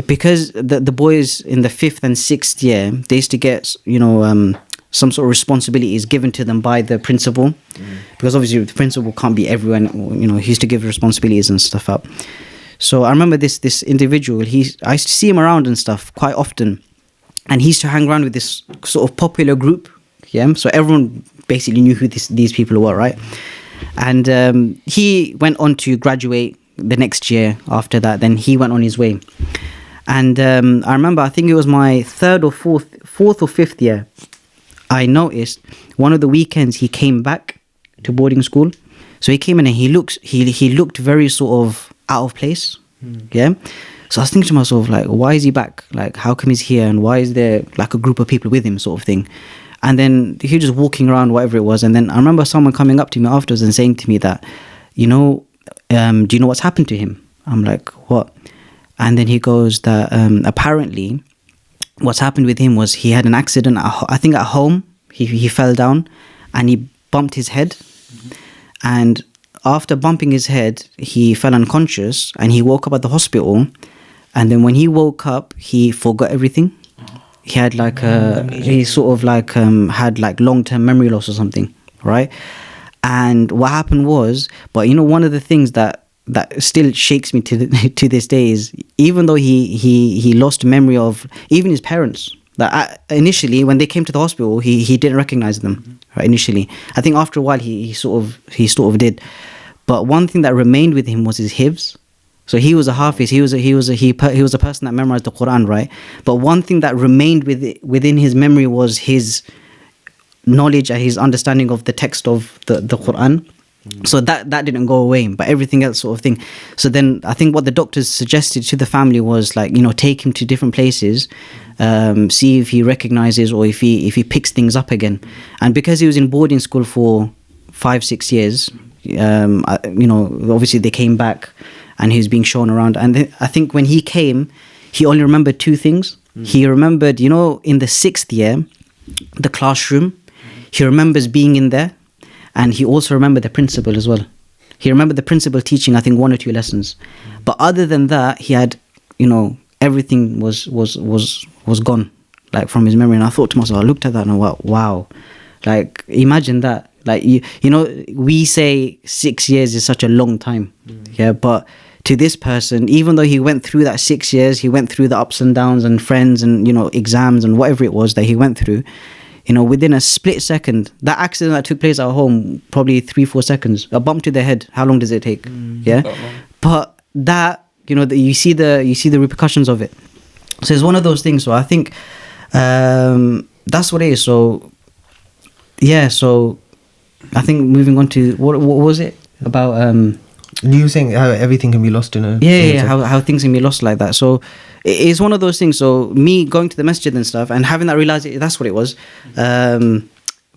because the boys in the 5th and 6th year, they used to get some sort of responsibilities given to them by the principal, because obviously the principal can't be everyone. He used to give responsibilities and stuff up. So I remember this individual. I used to see him around and stuff quite often, and he used to hang around with this sort of popular group. Yeah, so everyone basically knew who these people were, right? And he went on to graduate the next year after that. Then he went on his way. And I remember, I think it was my 3rd or 4th or 5th year, I noticed one of the weekends he came back to boarding school. So he came in and he looked very sort of out of place. Yeah. So I was thinking to myself, like, why is he back? Like, how come he's here? And why is there like a group of people with him, sort of thing? And then he was just walking around, whatever it was. And then I remember someone coming up to me afterwards and saying to me that, do you know what's happened to him? I'm like, what? And then he goes that apparently what's happened with him was he had an accident, I think at home. He fell down and he bumped his head. And after bumping his head, he fell unconscious and he woke up at the hospital. And then when he woke up, he forgot everything. He had like he sort of like had like long-term memory loss or something, right? And what happened was, but one of the things that still shakes me to this day is, even though he lost memory of even his parents. That initially, when they came to the hospital, he didn't recognize them. Right, initially, I think after a while he sort of did. But one thing that remained with him was his hifz. So he was a hafiz. He was a person that memorized the Quran, right? But one thing that remained within his memory was his knowledge and his understanding of the text of the Quran. So that didn't go away, but everything else sort of thing. So then I think what the doctors suggested to the family was like, take him to different places, see if he recognizes or if he picks things up again. And because he was in boarding school for 5-6 years, obviously they came back and he was being shown around. And I think when he came, he only remembered 2 things. He remembered, in the 6th year, the classroom. He remembers being in there. And he also remembered the principal as well. He remembered the principal teaching, I think, 1 or 2 lessons. But other than that, he had, everything was gone, like from his memory. And I thought to myself, I looked at that and I went, wow. Like, imagine that. Like, we say 6 years is such a long time. Yeah, but to this person, even though he went through that 6 years, he went through the ups and downs and friends and, exams and whatever it was that he went through, within a split second, that accident that took place at home, probably 3-4 seconds, a bump to the head, how long does it take? Yeah. But that, you see the repercussions of it. So it's one of those things. So I think that's what it is. So yeah, so I think moving on to what was it about you were saying how everything can be lost in a how things can be lost like that. So it's one of those things. So me going to the masjid and stuff and having that realization, that's what it was,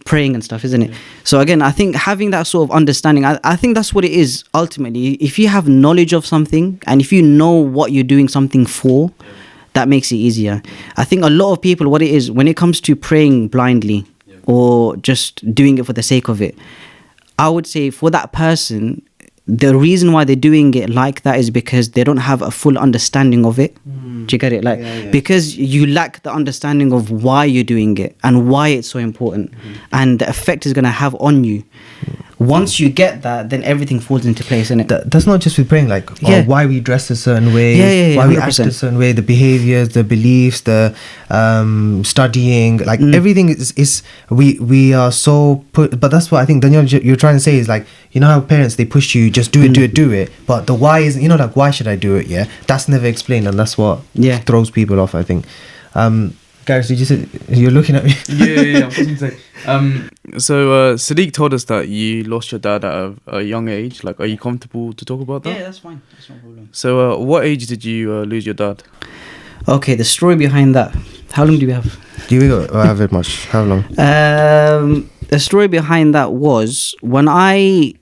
praying and stuff, isn't it? So again, I think having that sort of understanding, I think that's what it is ultimately. If you have knowledge of something and if you know what you're doing something for, that makes it easier. I think a lot of people, what it is, when it comes to praying blindly or just doing it for the sake of it, I would say for that person, the reason why they're doing it like that is because they don't have a full understanding of it. Do you get it? Like, because you lack the understanding of why you're doing it and why it's so important, and the effect it's going to have on you. Once you get that, then everything falls into place, innit? That's not just with praying, like why we dress a certain way, why we act a certain way, the behaviors, the beliefs, the studying, like everything is we are so put. But that's what I think, Daniel, you're trying to say is like, you know how parents, they push you, just do it, but the why is, you know, like, why should I do it? Yeah, that's never explained, and that's what throws people off, I think. Garis, did you say, you're looking at me? Yeah, I was going to say. So Sadik told us that you lost your dad at a young age. Like, are you comfortable to talk about that? Yeah, that's fine. That's no problem. So what age did you lose your dad? Okay, the story behind that. How long do we have? Do we have it much? How long? The story behind that was when I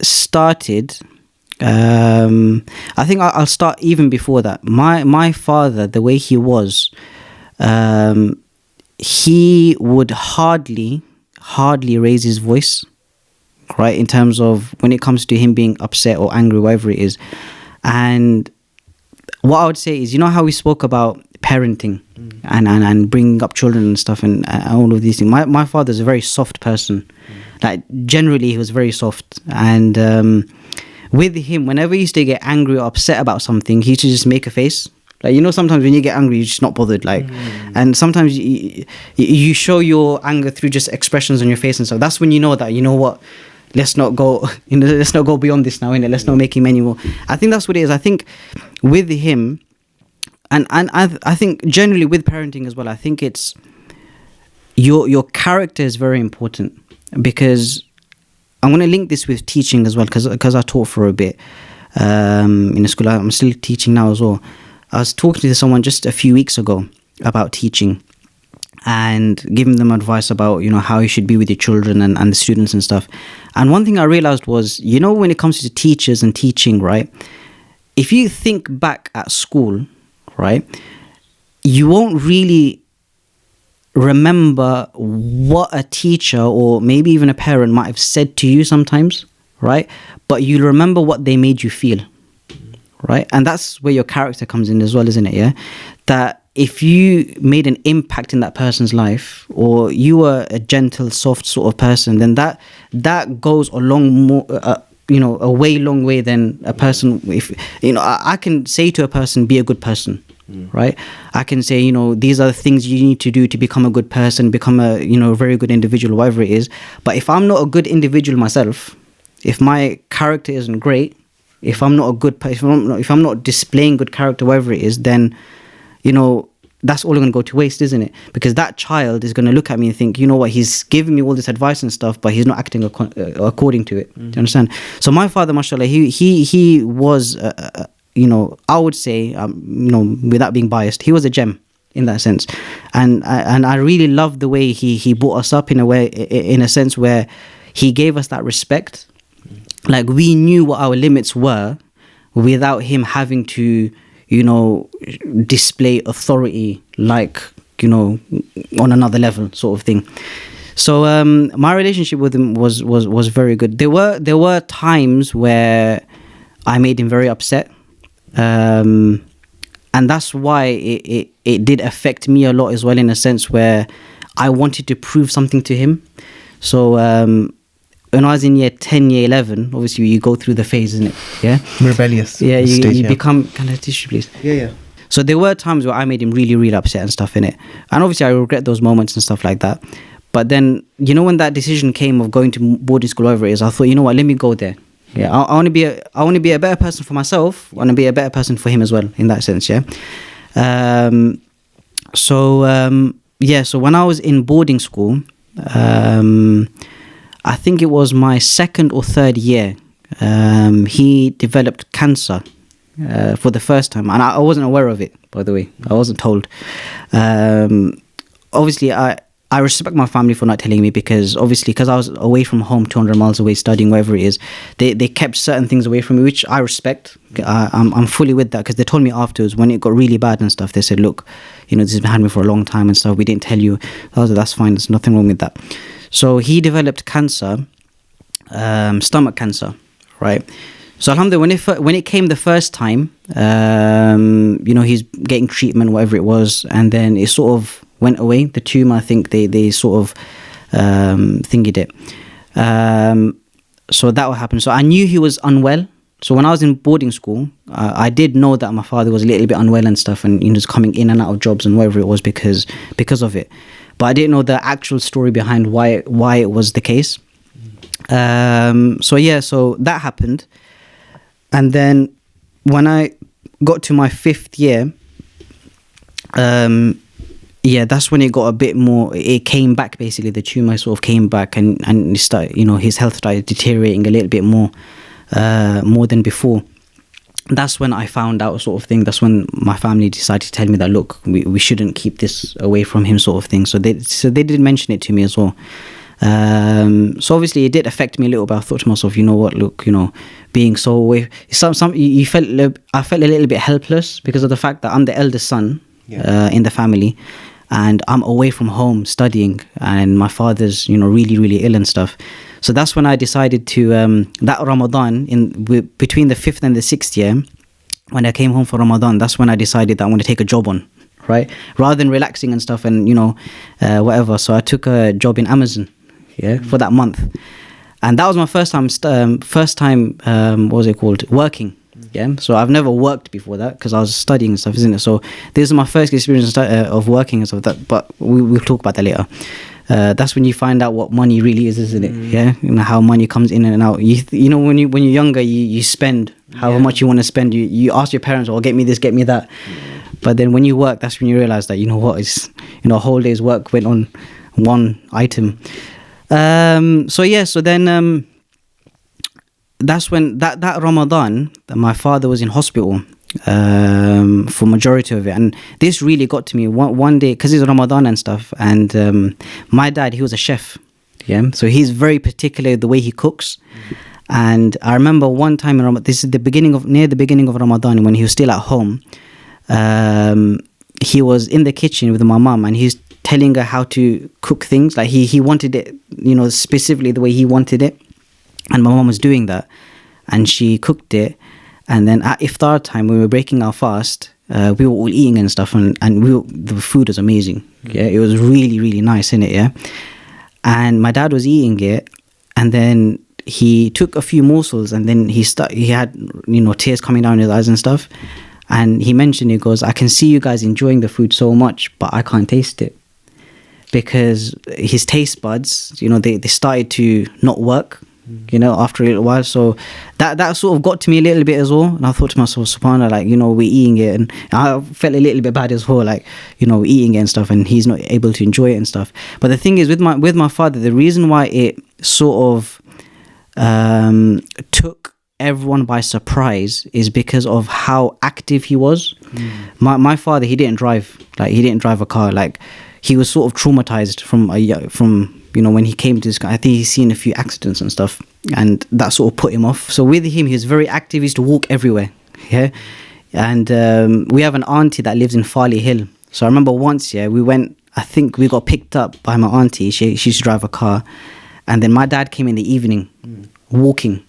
started. I think I'll start even before that. My father, the way he was, he would hardly raise his voice, right, in terms of when it comes to him being upset or angry, whatever it is. And what I would say is, you know how we spoke about parenting and bringing up children and stuff and all of these things. My father's a very soft person. Like, generally he was very soft, and with him, whenever he used to get angry or upset about something, he used to just make a face. Like, you know, sometimes when you get angry, you're just not bothered. Like, and sometimes you show your anger through just expressions on your face and stuff. That's when you know that, you know what, let's not go, let's not go beyond this now, innit? Let's not make him anymore. I think that's what it is. I think with him, and I think generally with parenting as well, I think it's your character is very important, because I'm going to link this with teaching as well, because I taught for a bit in a school. I'm still teaching now as well. I was talking to someone just a few weeks ago about teaching and giving them advice about, you know, how you should be with your children and the students and stuff. And one thing I realized was, you know, when it comes to teachers and teaching, right, if you think back at school, right, you won't really remember what a teacher or maybe even a parent might have said to you sometimes, right? But you'll remember what they made you feel, right? And that's where your character comes in as well, isn't it? Yeah, that if you made an impact in that person's life, or you were a gentle, soft sort of person, then that goes a long more, a way long way than a person. If you know, I can say to a person, be a good person. Right, I can say, you know, these are the things you need to do to become a good person, become a, you know, very good individual, whatever it is. But if I'm not a good individual myself, if my character isn't great, if I'm not a good person, if I'm not displaying good character, whatever it is, then, you know, that's all going to go to waste, isn't it? Because that child is going to look at me and think, you know what, he's giving me all this advice and stuff, but he's not acting according to it. Do you understand? So my father, mashallah, he was. You know, I would say, you know, without being biased, he was a gem in that sense, and I really loved the way he brought us up in a sense where he gave us that respect. Like, we knew what our limits were without him having to, you know, display authority, like, you know, on another level sort of thing. So my relationship with him was very good. There were times where I made him very upset. And that's why it did affect me a lot as well, in a sense where I wanted to prove something to him. So when I was in year 10, year 11, obviously you go through the phase, isn't it? Yeah, rebellious. Yeah, you become, kind of tissue, please. Yeah. So there were times where I made him really, really upset and stuff in it, and obviously I regret those moments and stuff like that. But then, you know, when that decision came of going to boarding school, whatever it is, I thought, you know what, let me go there. Yeah, I want to be a better person for myself. I want to be a better person for him as well, in that sense. Yeah. So when I was in boarding school, I think it was my second or third year, he developed cancer for the first time, and I wasn't aware of it. By the way, I wasn't told. Obviously, I respect my family for not telling me, because I was away from home, 200 miles away, studying, wherever it is. They kept certain things away from me, which I respect. I'm fully with that, because they told me afterwards when it got really bad and stuff. They said, look, you know, this has been happening for a long time and stuff. We didn't tell you. I was like, that's fine. There's nothing wrong with that. So he developed cancer. stomach cancer, right? So alhamdulillah, when it came the first time, he's getting treatment, whatever it was, and then it sort of went away. The tumor, I think they sort of thingied it. So that would happen. So I knew he was unwell. So when I was in boarding school, I did know that my father was a little bit unwell and stuff, and he was coming in and out of jobs and whatever it was because of it. But I didn't know the actual story behind why it was the case. So that happened. And then when I got to my 5th year, that's when it got a bit more, it came back basically, the tumor sort of came back and it started, his health started deteriorating a little bit more than before. That's when I found out sort of thing. That's when my family decided to tell me that, look, we shouldn't keep this away from him sort of thing. So they did mention it to me as well. So obviously it did affect me a little bit. I thought to myself, you know what, look, being so away, I felt a little bit helpless because of the fact that I'm the eldest son in the family, and I'm away from home studying, and my father's really, really ill and stuff. So that's when I decided to that Ramadan between the 5th and the 6th year, when I came home for Ramadan, that's when I decided that I want to take a job on, right, rather than relaxing and stuff and whatever. So I took a job in Amazon for that month, and that was my first time working. So I've never worked before that because I was studying and stuff, isn't it? So this is my first experience of working and stuff. But we'll talk about that later. That's when you find out what money really is, isn't it? How money comes in and out. When you're younger, you spend however much you want to spend. You ask your parents, "Oh, get me this, get me that." But then when you work, that's when you realize that a whole day's work went on one item. So then that's when that Ramadan, my father was in hospital for majority of it, and this really got to me one day because it's Ramadan and stuff. And my dad, he was a chef, so he's very particular the way he cooks. And I remember one time in Ramadan, this is near the beginning of Ramadan, when he was still at home, he was in the kitchen with my mum, and he's telling her how to cook things. Like he wanted it, specifically the way he wanted it. And my mum was doing that, and she cooked it. And then at iftar time, when we were breaking our fast, we were all eating and stuff, and the food was amazing. It was really, really nice, innit? And my dad was eating it, and then he took a few morsels, and then he had tears coming down his eyes and stuff. And he mentioned, he goes, "I can see you guys enjoying the food so much, but I can't taste it." Because his taste buds, they started to not work. After a little while. So that sort of got to me a little bit as well. And I thought to myself, subhanAllah, we're eating it. And I felt a little bit bad as well, we're eating it and stuff, and he's not able to enjoy it and stuff. But the thing is, with my father, the reason why it sort of took everyone by surprise is because of how active he was. My father, he didn't drive. He didn't drive a car. He was sort of traumatized from when he came to this guy. I think he's seen a few accidents and stuff, and that sort of put him off. So with him, he was very active. He used to walk everywhere. And we have an auntie that lives in Farley Hill. So I remember once, we went, I think we got picked up by my auntie. She used to drive a car, and then my dad came in the evening walking.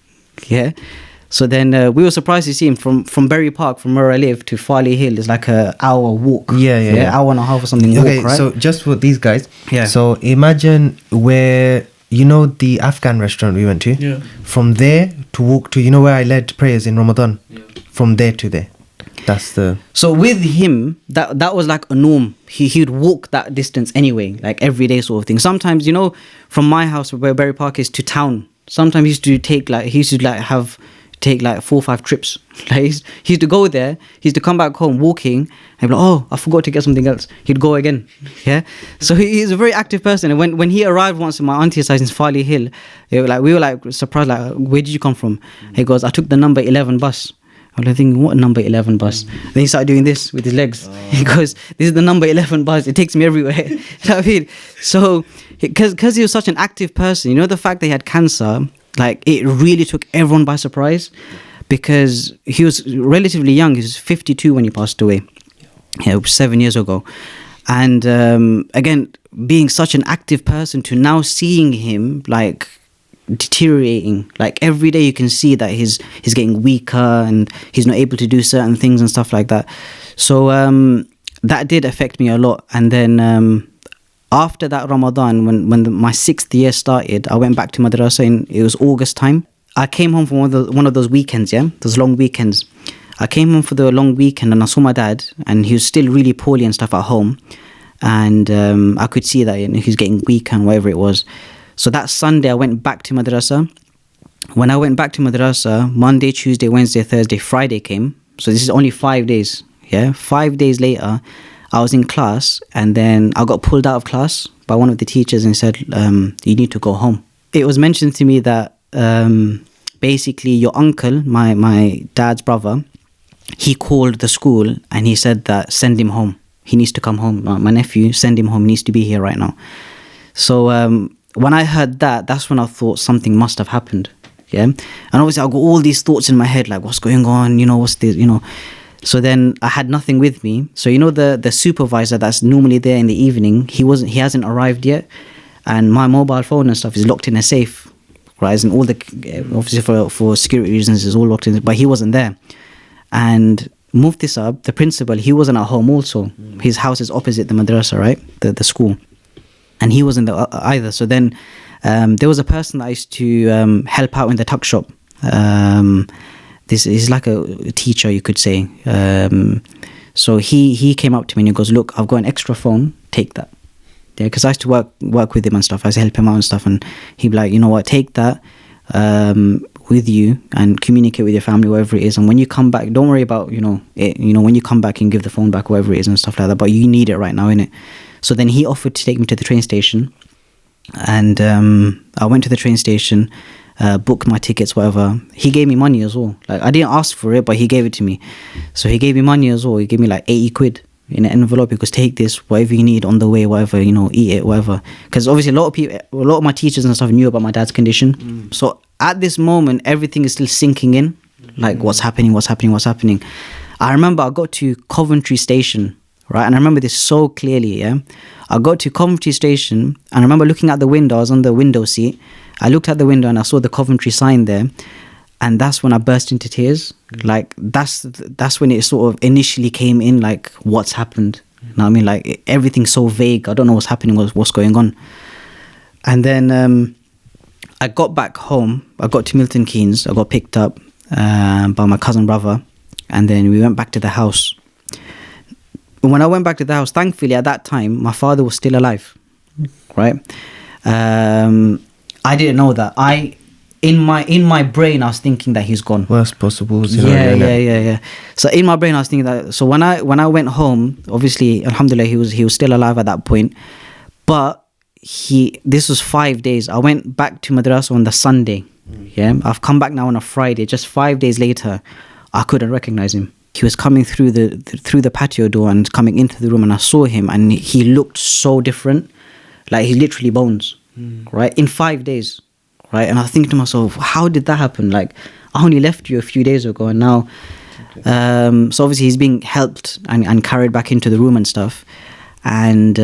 So then we were surprised to see him from Berry Park, from where I live, to Farley Hill. It's like an hour walk. Hour and a half or something. Okay, walk, right? So just for these guys. So imagine where, the Afghan restaurant we went to? Yeah. From there to walk to, where I led prayers in Ramadan? From there to there. That's the... So with him, that was like a norm. He'd walk that distance anyway, like every day sort of thing. Sometimes, from my house where Berry Park is to town, sometimes he used to take take 4 or 5 trips. He used to go there, he used to come back home walking, and be like, "Oh, I forgot to get something else." He'd go again. So he's a very active person. And when he arrived once in my auntie's house in Farley Hill, we were surprised, "Where did you come from?" He goes, "I took the number 11 bus." I was thinking, what number 11 bus? Then he started doing this with his legs. He goes, "This is the number 11 bus. It takes me everywhere." You know what I mean? So, because he was such an active person, the fact that he had cancer, it really took everyone by surprise, because he was relatively young. He was 52 when he passed away. It was 7 years ago. And again, being such an active person, to now seeing him deteriorating. Like every day you can see that he's getting weaker and he's not able to do certain things and stuff like that. So that did affect me a lot. And then after that Ramadan, when my 6th year started, I went back to madrasa it was August time. I came home from one of those weekends, those long weekends. I came home for the long weekend and I saw my dad, and he was still really poorly and stuff at home. And I could see that he was getting weaker and whatever it was. So that Sunday I went back to madrasa. When I went back to madrasa, Monday, Tuesday, Wednesday, Thursday, Friday came. So this is only 5 days. 5 days later, I was in class, and then I got pulled out of class by one of the teachers and said, you need to go home. It was mentioned to me that basically your uncle, my dad's brother, he called the school and he said that send him home. He needs to come home. My nephew, send him home. He needs to be here right now. So when I heard that, that's when I thought something must have happened. And obviously I got all these thoughts in my head, like what's going on? What's this? So then I had nothing with me. So the supervisor that's normally there in the evening, he hasn't arrived yet, and my mobile phone and stuff is locked in a safe, right? And all the obviously for security reasons is all locked in, but he wasn't there. And Muftisab, the principal, he wasn't at home also. His house is opposite the madrasa, right? The school. And he wasn't there either. So then there was a person that I used to help out in the tuck shop. This is like a teacher, you could say. So he came up to me and he goes, look, I've got an extra phone, take that. Because I used to work with him and stuff. I used to help him out and stuff. And he'd be like, you know what, take that with you and communicate with your family, whatever it is. And when you come back, don't worry about, when you come back and give the phone back, whatever it is and stuff like that. But you need it right now, innit? So then he offered to take me to the train station. And I went to the train station, booked my tickets, whatever. He gave me money as well. Like, I didn't ask for it, but he gave it to me. So he gave me money as well. He gave me like 80 quid in an envelope. He goes, take this, whatever you need on the way, whatever, eat it, whatever. Because obviously a lot of my teachers and stuff knew about my dad's condition. So at this moment, everything is still sinking in. Like, what's happening. I remember I got to Coventry Station, right? And I remember this so clearly, I got to Coventry Station, and I remember looking out the window. I was on the window seat. I looked at the window and I saw the Coventry sign there. And that's when I burst into tears. Like, that's when it sort of initially came in, like, what's happened? You know what I mean? Like, everything's so vague. I don't know what's happening, what's going on. And then I got back home. I got to Milton Keynes. I got picked up by my cousin brother. And then we went back to the house. When I went back to the house, thankfully at that time, my father was still alive, right? I didn't know that. In my brain, I was thinking that he's gone. Worst possible scenario. Yeah. So in my brain, I was thinking that. So when I went home, obviously, alhamdulillah, he was still alive at that point. But this was 5 days. I went back to madrasa on the Sunday. I've come back now on a Friday. Just 5 days later, I couldn't recognize him. He was coming through the patio door and coming into the room, and I saw him, and he looked so different. Like, he's literally bones, right? In 5 days, right? And I think to myself, how did that happen? Like, I only left you a few days ago, and now... so obviously he's being helped and carried back into the room and stuff. And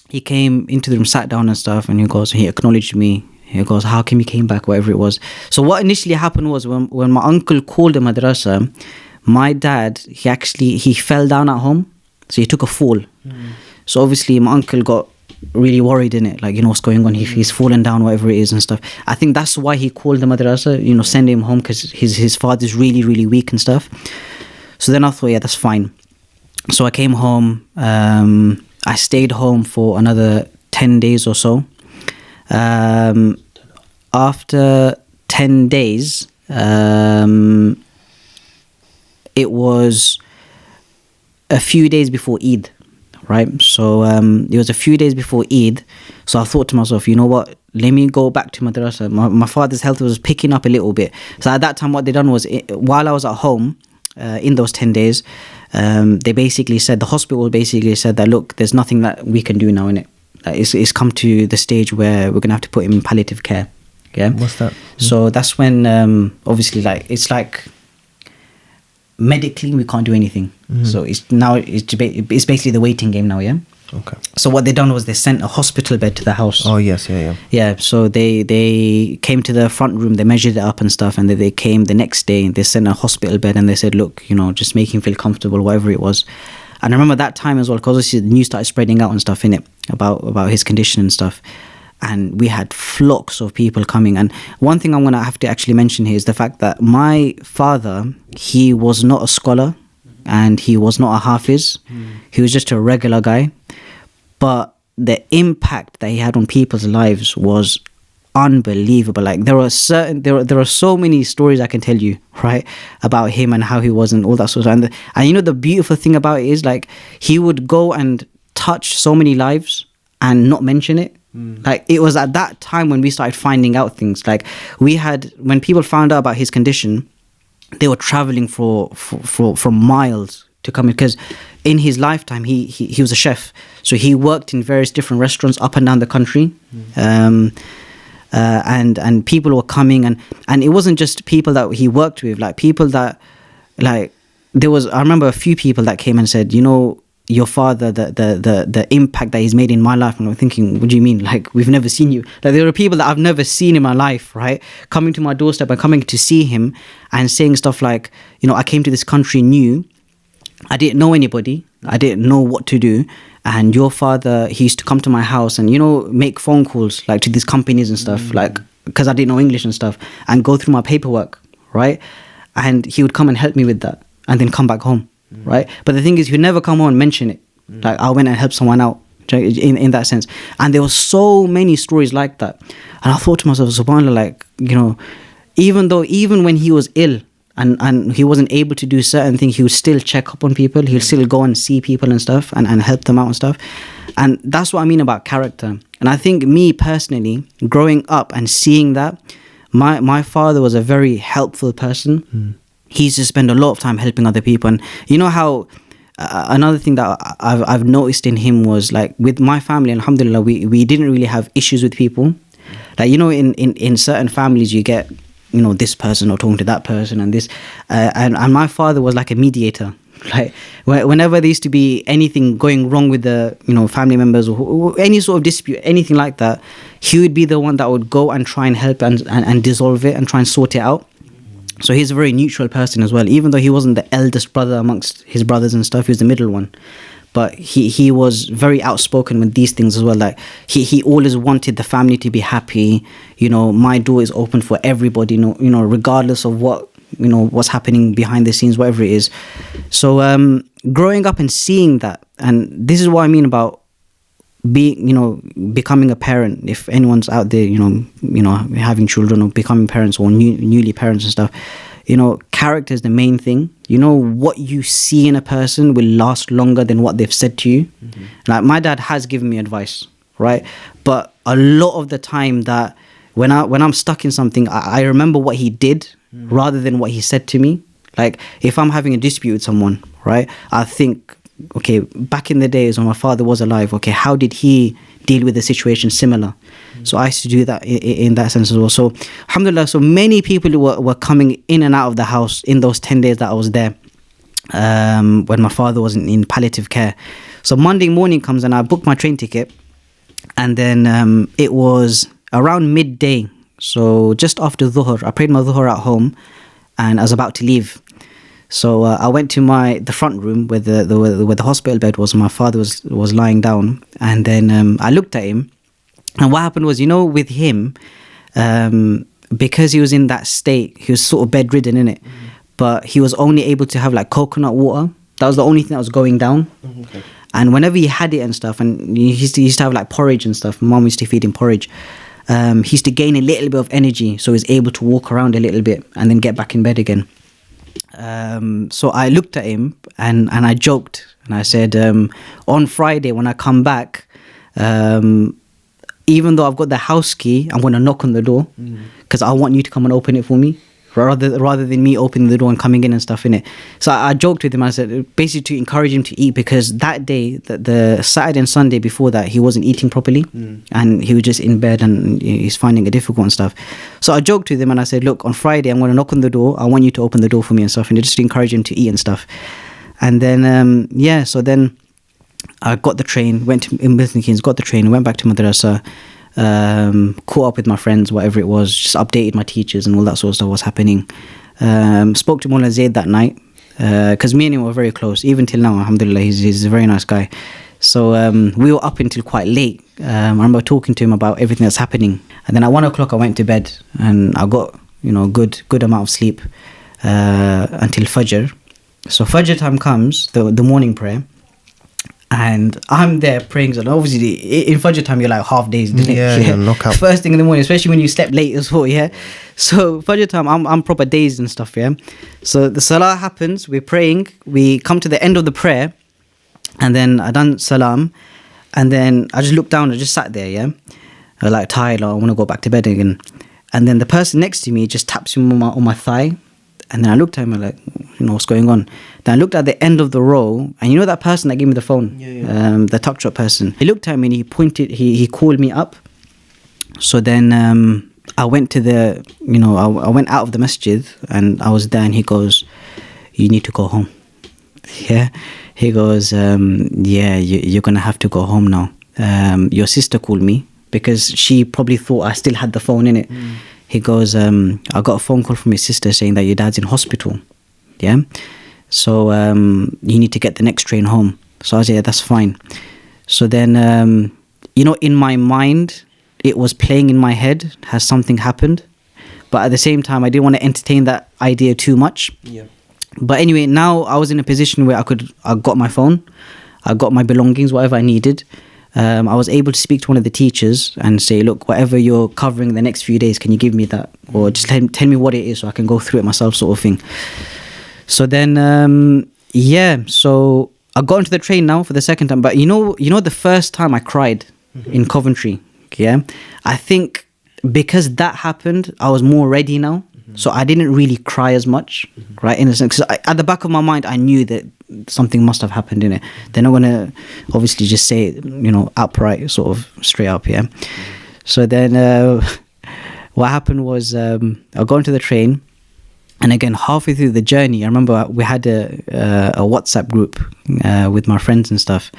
he came into the room, sat down and stuff, and he acknowledged me. He goes, how come you came back, whatever it was. So what initially happened was when my uncle called the madrasa, my dad, he fell down at home. So he took a fall. So obviously my uncle got really worried in it, like, what's going on, he's fallen down, whatever it is and stuff. I think that's why he called the madrasa, send him home, because his father's really, really weak and stuff. So then I thought, yeah, that's fine. So I came home. I stayed home for another 10 days or so. After 10 days, it was a few days before Eid, right? So it was a few days before Eid. So I thought to myself, you know what? Let me go back to madrasa. My father's health was picking up a little bit. So at that time, what they done was, while I was at home, in those 10 days, they basically said, the hospital basically said that, look, there's nothing that we can do now, innit? It's come to the stage where we're going to have to put him in palliative care. Yeah. What's that? So that's when, obviously, it's like, medically we can't do anything. So it's basically the waiting game now, yeah. Okay. So what they done was they sent a hospital bed to the house. Oh yes, yeah. Yeah, so they came to the front room, they measured it up and stuff, and then they came the next day and they sent a hospital bed and they said, look, just make him feel comfortable, whatever it was. And I remember that time as well, because obviously the news started spreading out and stuff in it about his condition and stuff. And we had flocks of people coming. And one thing I'm going to have to actually mention here is the fact that my father, he was not a scholar and he was not a hafiz. He was just a regular guy. But the impact that he had on people's lives was unbelievable. Like there are so many stories I can tell you, right, about him and how he was and all that sort of. And the beautiful thing about it is, like, he would go and touch so many lives and not mention it. Like, it was at that time when we started finding out things. Like, when people found out about his condition, they were traveling for miles to come in, because in his lifetime he was a chef, so he worked in various different restaurants up and down the country. And people were coming, and it wasn't just people that he worked with, like people that, like, I remember a few people that came and said, your father, the impact that he's made in my life. And I'm thinking, what do you mean? Like, we've never seen you. Like, there are people that I've never seen in my life, right, coming to my doorstep and coming to see him and saying stuff like, I came to this country new, I didn't know anybody, I didn't know what to do, and your father, he used to come to my house and make phone calls, like, to these companies and stuff, like, because I didn't know English and stuff, and go through my paperwork, right, and he would come and help me with that and then come back home. Right, but the thing is, he'd never come on and mention it. Like, I went and helped someone out in that sense. And there were so many stories like that. And I thought to myself, subhanAllah, like, even when he was ill and he wasn't able to do certain things, he would still check up on people. He'll still go and see people and stuff and help them out and stuff. And that's what I mean about character. And I think, me personally, growing up and seeing that, my father was a very helpful person. He used to spend a lot of time helping other people. And how another thing that I've noticed in him was, like, with my family, alhamdulillah, we didn't really have issues with people. Like, in certain families you get, this person or talking to that person and this. And my father was like a mediator. Like, whenever there used to be anything going wrong with the family members or any sort of dispute, anything like that, he would be the one that would go and try and help and dissolve it and try and sort it out. So he's a very neutral person as well, even though he wasn't the eldest brother amongst his brothers and stuff. He was the middle one, but he was very outspoken with these things as well. Like, he always wanted the family to be happy. My door is open for everybody, regardless of what, what's happening behind the scenes, whatever it is. So growing up and seeing that, and this is what I mean about becoming a parent. If anyone's out there, having children or becoming parents or newly parents and stuff, character is the main thing. What you see in a person will last longer than what they've said to you. Like, my dad has given me advice, right? But a lot of the time that when I'm stuck in something, I remember what he did rather than what he said to me. Like, if I'm having a dispute with someone, right, I think, okay, back in the days when my father was alive, okay, how did he deal with a situation similar? So I used to do that in that sense as well. So alhamdulillah, so many people were coming in and out of the house in those 10 days that I was there, when my father was in palliative care. So Monday morning comes and I booked my train ticket, and then it was around midday, so just after Dhuhr. I prayed my Dhuhr at home and I was about to leave. So I went to the front room where the hospital bed was. My father was lying down, and then I looked at him, and what happened was, with him, because he was in that state, he was sort of bedridden, innit? But he was only able to have, like, coconut water. That was the only thing that was going down. Okay. And whenever he had it and stuff, and he used to have, like, porridge and stuff. Mom used to feed him porridge. He used to gain a little bit of energy, so he was able to walk around a little bit and then get back in bed again. So I looked at him and I joked and I said, on Friday when I come back, even though I've got the house key, I'm going to knock on the door because I want you to come and open it for me rather than me opening the door and coming in and stuff in it. So I joked with him. I said, basically to encourage him to eat, because that day, the Saturday and Sunday before that, he wasn't eating properly and he was just in bed and he's finding it difficult and stuff. So I joked with him and I said, look, on Friday I'm going to knock on the door. I want you to open the door for me and stuff, and just to encourage him to eat and stuff. And then so then I got the train, went to in Milton Keynes, got the train, went back to madrasa, caught up with my friends, whatever it was, just updated my teachers and all that sort of stuff was happening. Spoke to Mullah Zaid that night, because me and him were very close, even till now, alhamdulillah, he's a very nice guy. So we were up until quite late. I remember talking to him about everything that's happening. And then at 1 o'clock I went to bed and I got, good amount of sleep until Fajr. So Fajr time comes, the morning prayer. And I'm there praying, and obviously in Fajr time you're like half days, didn't it? Yeah, knockout. First thing in the morning, especially when you slept late as well, yeah. So Fajr time, I'm proper dazed and stuff, yeah. So the salah happens, we're praying, we come to the end of the prayer, and then I done salam, and then I just looked down, I just sat there, yeah. I was like tired, I want to go back to bed again. And then the person next to me just taps me on my thigh. And then I looked at him and like, what's going on? Then I looked at the end of the row, and that person that gave me the phone, the tuck shop person. He looked at me and he pointed, he called me up. So then I went to I went out of the masjid and I was there, and he goes, you need to go home. Yeah. He goes, you're going to have to go home now. Your sister called me because she probably thought I still had the phone in it. He goes, I got a phone call from his sister saying that your dad's in hospital. Yeah. So you need to get the next train home. So I said, yeah, that's fine. So then, in my mind, it was playing in my head, has something happened? But at the same time, I didn't want to entertain that idea too much. Yeah. But anyway, now I was in a position where I got my phone, I got my belongings, whatever I needed. I was able to speak to one of the teachers and say, look, whatever you're covering the next few days, can you give me that? Or just tell me what it is so I can go through it myself, sort of thing. So then, so I got into the train now for the second time. But the first time I cried in Coventry, yeah, I think because that happened, I was more ready now. So I didn't really cry as much, right? In a sense, 'cause at the back of my mind, I knew that something must have happened in it. They're not going to obviously just say it, outright, sort of straight up, yeah? So then what happened was I got into the train, and again, halfway through the journey, I remember we had a WhatsApp group with my friends and stuff.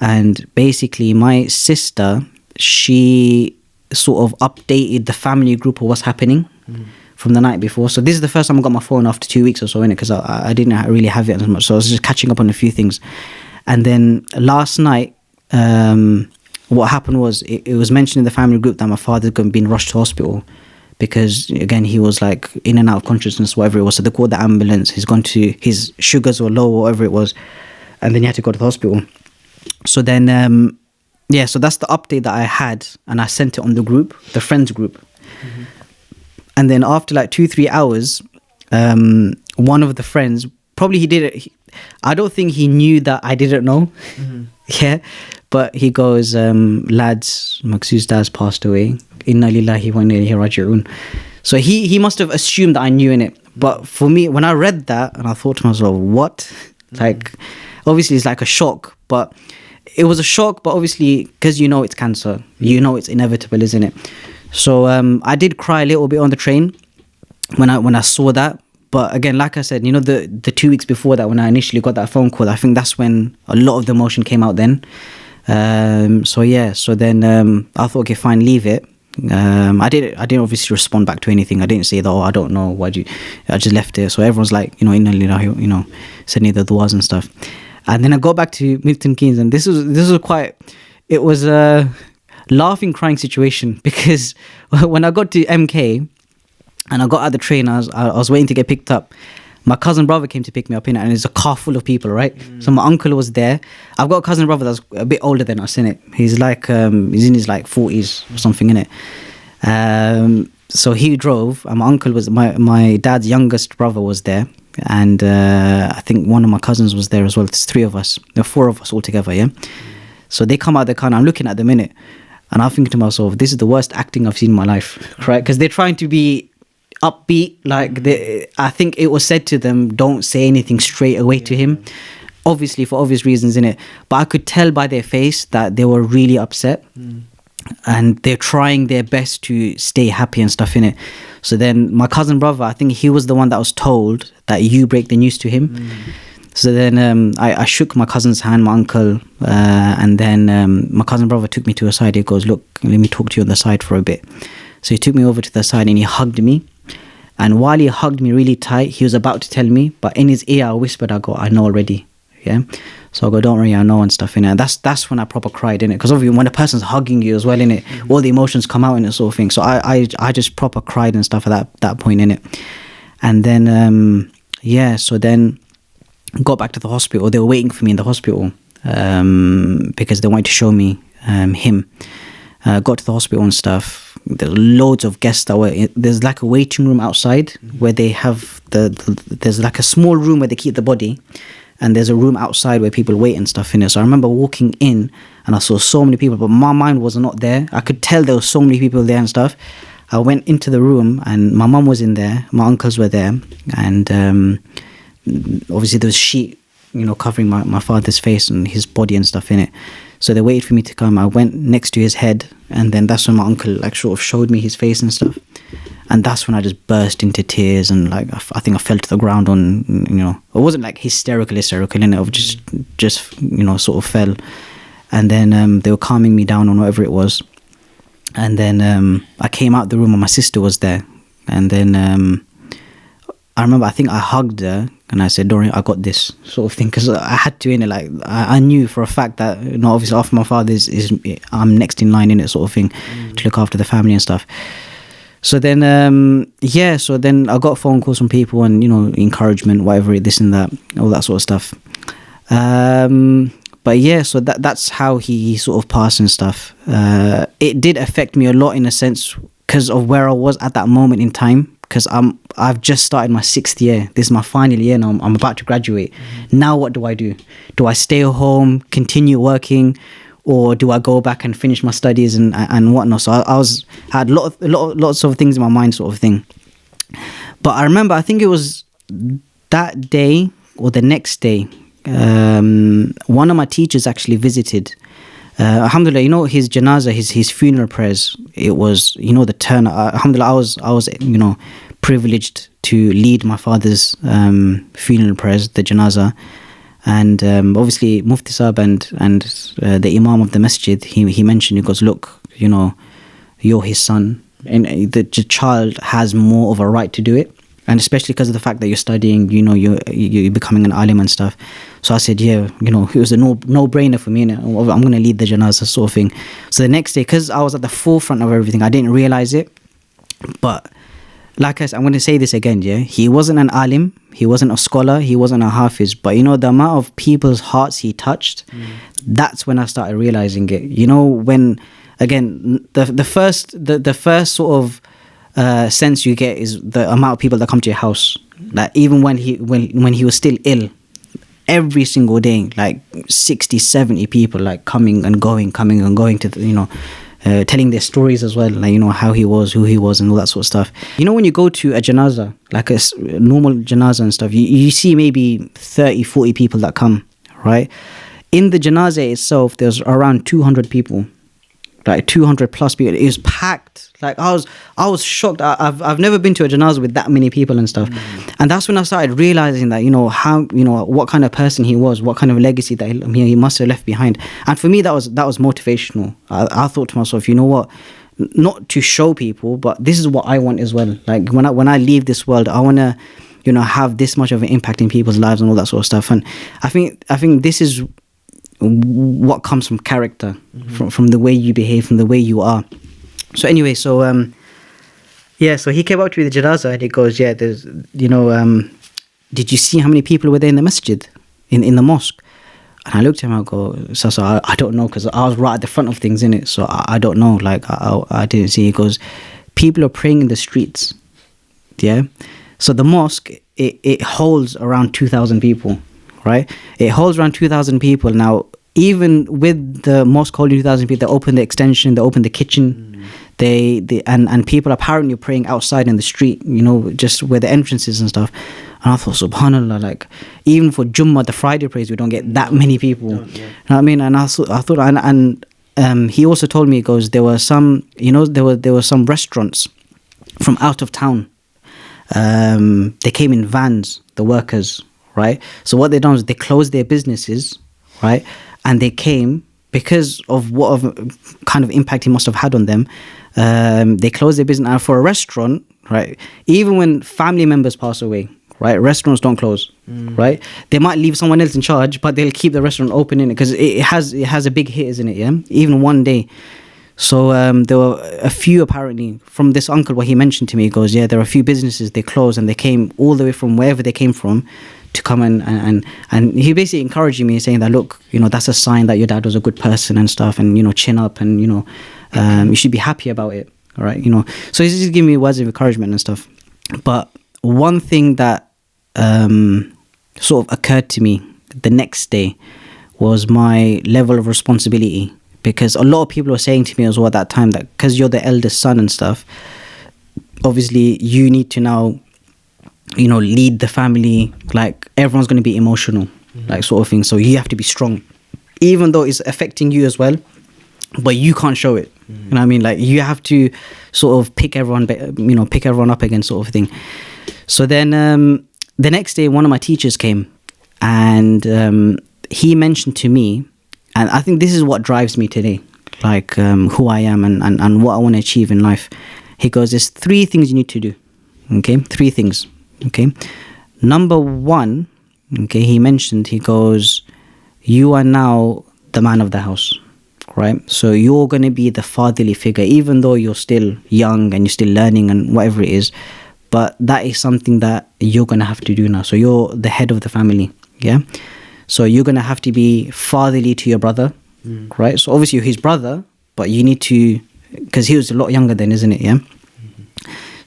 And basically, my sister, she sort of updated the family group of what's happening from the night before. So this is the first time I got my phone after 2 weeks or so, innit? Because I didn't really have it as much. So I was just catching up on a few things. And then last night, what happened was, it was mentioned in the family group that my father had been rushed to hospital because, again, he was like in and out of consciousness, whatever it was. So they called the ambulance. His sugars were low, or whatever it was. And then he had to go to the hospital. So then, so that's the update that I had. And I sent it on the friends group. And then after like 2-3 hours, one of the friends, probably he did it. I don't think he knew that I didn't know. Yeah. But he goes, lads, Maqsood's dad's passed away. Inna lillahi wa inna ilayhi raji'un. So he must have assumed that I knew in it. But for me, when I read that, and I thought to myself, what? Like, obviously it's like a shock, but it was a shock, but obviously, because it's cancer, it's inevitable, isn't it? So I did cry a little bit on the train when I saw that. But again, like I said, the 2 weeks before that, when I initially got that phone call, I think that's when a lot of the emotion came out then. So then I thought, okay, fine, leave it. I didn't obviously respond back to anything. I didn't say that, I don't know, I just left it. So everyone's like, inna lillahi, sending the du'as and stuff. And then I got back to Milton Keynes, and this was quite, it was a laughing, crying situation, because when I got to MK and I got out the train, I was waiting to get picked up. My cousin brother came to pick me up in it, and it's a car full of people, right? So my uncle was there. I've got a cousin brother that's a bit older than us, in it. He's like he's in his like 40s or something, in it. So he drove, and my uncle was my dad's youngest brother was there, and I think one of my cousins was there as well. There's 3 of us, there are 4 of us all together, yeah. So they come out of the car, and I'm looking at them, in it, and I'm thinking to myself, this is the worst acting I've seen in my life, right? Because they're trying to be upbeat, like I think it was said to them, don't say anything straight away to him, obviously for obvious reasons, in it. But I could tell by their face that they were really upset, and they're trying their best to stay happy and stuff, in it. So then my cousin brother, I think he was the one that was told that you break the news to him. So then I shook my cousin's hand, my uncle, and then my cousin brother took me to a side. He goes, look, let me talk to you on the side for a bit. So he took me over to the side and he hugged me. And while he hugged me really tight, he was about to tell me, but in his ear I whispered, I go, I know already. Yeah. So I go, don't worry, I know and stuff in it. That's when I proper cried in it, because obviously when a person's hugging you as well in it, all the emotions come out in it sort of thing. So I just proper cried and stuff at that point in it. And then so then got back to the hospital. They were waiting for me in the hospital because they wanted to show me him. Got to the hospital and stuff. There's loads of guests that were there's like a waiting room outside where they have there's like a small room where they keep the body, and there's a room outside where people wait and stuff in it. So I remember walking in and I saw so many people, but my mind was not there. I could tell there were so many people there and stuff. I went into the room and my mum was in there, my uncles were there, and obviously there was a sheet, covering my father's face and his body and stuff in it. So they waited for me to come. I went next to his head, and then that's when my uncle like sort of showed me his face and stuff. And that's when I just burst into tears, and like I think I fell to the ground on, it wasn't like hysterical in it. I just sort of fell. And then they were calming me down on whatever it was. And then I came out the room and my sister was there. And then I remember, I think I hugged her and I said, Dorian, I got this sort of thing, because I had to in it. Like I knew for a fact that obviously after my father is I'm next in line in it sort of thing to look after the family and stuff. So then so then I got phone calls from people and encouragement, whatever, this and that, all that sort of stuff. But yeah, so that's how he sort of passed and stuff. It did affect me a lot in a sense because of where I was at that moment in time. Because I've just started my 6th year. This is my final year now. I'm about to graduate. Now what do I do? Do I stay home, continue working, or do I go back and finish my studies and whatnot? So I had lots of things in my mind, sort of thing. But I remember, I think it was that day or the next day, one of my teachers actually visited. Alhamdulillah, his janazah, his funeral prayers, it was, the turn. Alhamdulillah, I was privileged to lead my father's funeral prayers, the janazah. And obviously Mufti Sahib and the Imam of the masjid, he mentioned, he goes, look, you're his son, and the child has more of a right to do it. And especially because of the fact that you're studying, you're becoming an alim and stuff. So I said, yeah, it was a no-brainer for me. I'm going to lead the janazah sort of thing. So the next day, because I was at the forefront of everything, I didn't realize it. But like I said, I'm going to say this again, yeah? He wasn't an alim. He wasn't a scholar. He wasn't a hafiz. But, the amount of people's hearts he touched, that's when I started realizing it. When, again, the first sort of sense you get is the amount of people that come to your house. Like even when he was still ill, every single day, like 60, 70 people like coming and going to telling their stories as well, like how he was, who he was, and all that sort of stuff. When you go to a janazah, like a normal janazah and stuff, you see maybe 30, 40 people that come, right? In the janazah itself, there's around 200 people. Like 200 plus people. It was packed. Like I was shocked. I've never been to a janazah with that many people and stuff. And that's when I started realizing that how what kind of person he was, what kind of legacy that he must have left behind. And for me that was motivational. I thought to myself, you know what, not to show people, but this is what I want as well. Like when I leave this world, I want to have this much of an impact in people's lives and all that sort of stuff. And I think this is what comes from character, from the way you behave, from the way you are. So anyway, so he came up to me the janazah and he goes, yeah, there's did you see how many people were there in the masjid, in the mosque? And I looked at him and I go, so I don't know, because I was right at the front of things in it, so I don't know, like I didn't see. He goes, people are praying in the streets. Yeah, so the mosque it holds around 2,000 people. Right, it holds around 2,000 people. Now, even with the mosque holding 2,000 people, they open the extension, they open the kitchen, and people are apparently praying outside in the street, just where the entrance is and stuff. And I thought, subhanallah, like even for Jummah, the Friday prayers, we don't get that many people. You know what I mean? And I thought, and he also told me, he goes, there were some, there were some restaurants from out of town. They came in vans, the workers. right? So what they done was they closed their businesses, right? And they came because of what of kind of impact he must have had on them. They closed their business. And for a restaurant, right? Even when family members pass away, right? Restaurants don't close, right? They might leave someone else in charge, but they'll keep the restaurant open in it because it has a big hit, isn't it? Yeah, even one day. So there were a few apparently from this uncle. What he mentioned to me, he goes, yeah, there are a few businesses they closed, and they came all the way from wherever they came from to come and he basically encouraging me, saying that, look, you know, that's a sign that your dad was a good person and stuff, and, you know, chin up, and, you know, you should be happy about it, all right, you know. So he's just giving me words of encouragement and stuff. But one thing that sort of occurred to me the next day was my level of responsibility, because a lot of people were saying to me as well at that time that because you're the eldest son and stuff, obviously you need to now, you know, lead the family. Like, everyone's going to be emotional, like, sort of thing. So you have to be strong, even though it's affecting you as well, but you can't show it. You know what I mean? Like, you have to sort of pick everyone up again, sort of thing. So then the next day, one of my teachers came, and he mentioned to me, and I think this is what drives me today, like who I am and what I want to achieve in life. He goes, there's 3 things you need to do. Okay, 3 things. Okay, number 1, okay, he mentioned, he goes, you are now the man of the house, right? So you're going to be the fatherly figure, even though you're still young and you're still learning and whatever it is. But that is something that you're going to have to do now. So you're the head of the family, yeah? So you're going to have to be fatherly to your brother, right? So obviously you're his brother, but you need to, because he was a lot younger then, isn't it, yeah?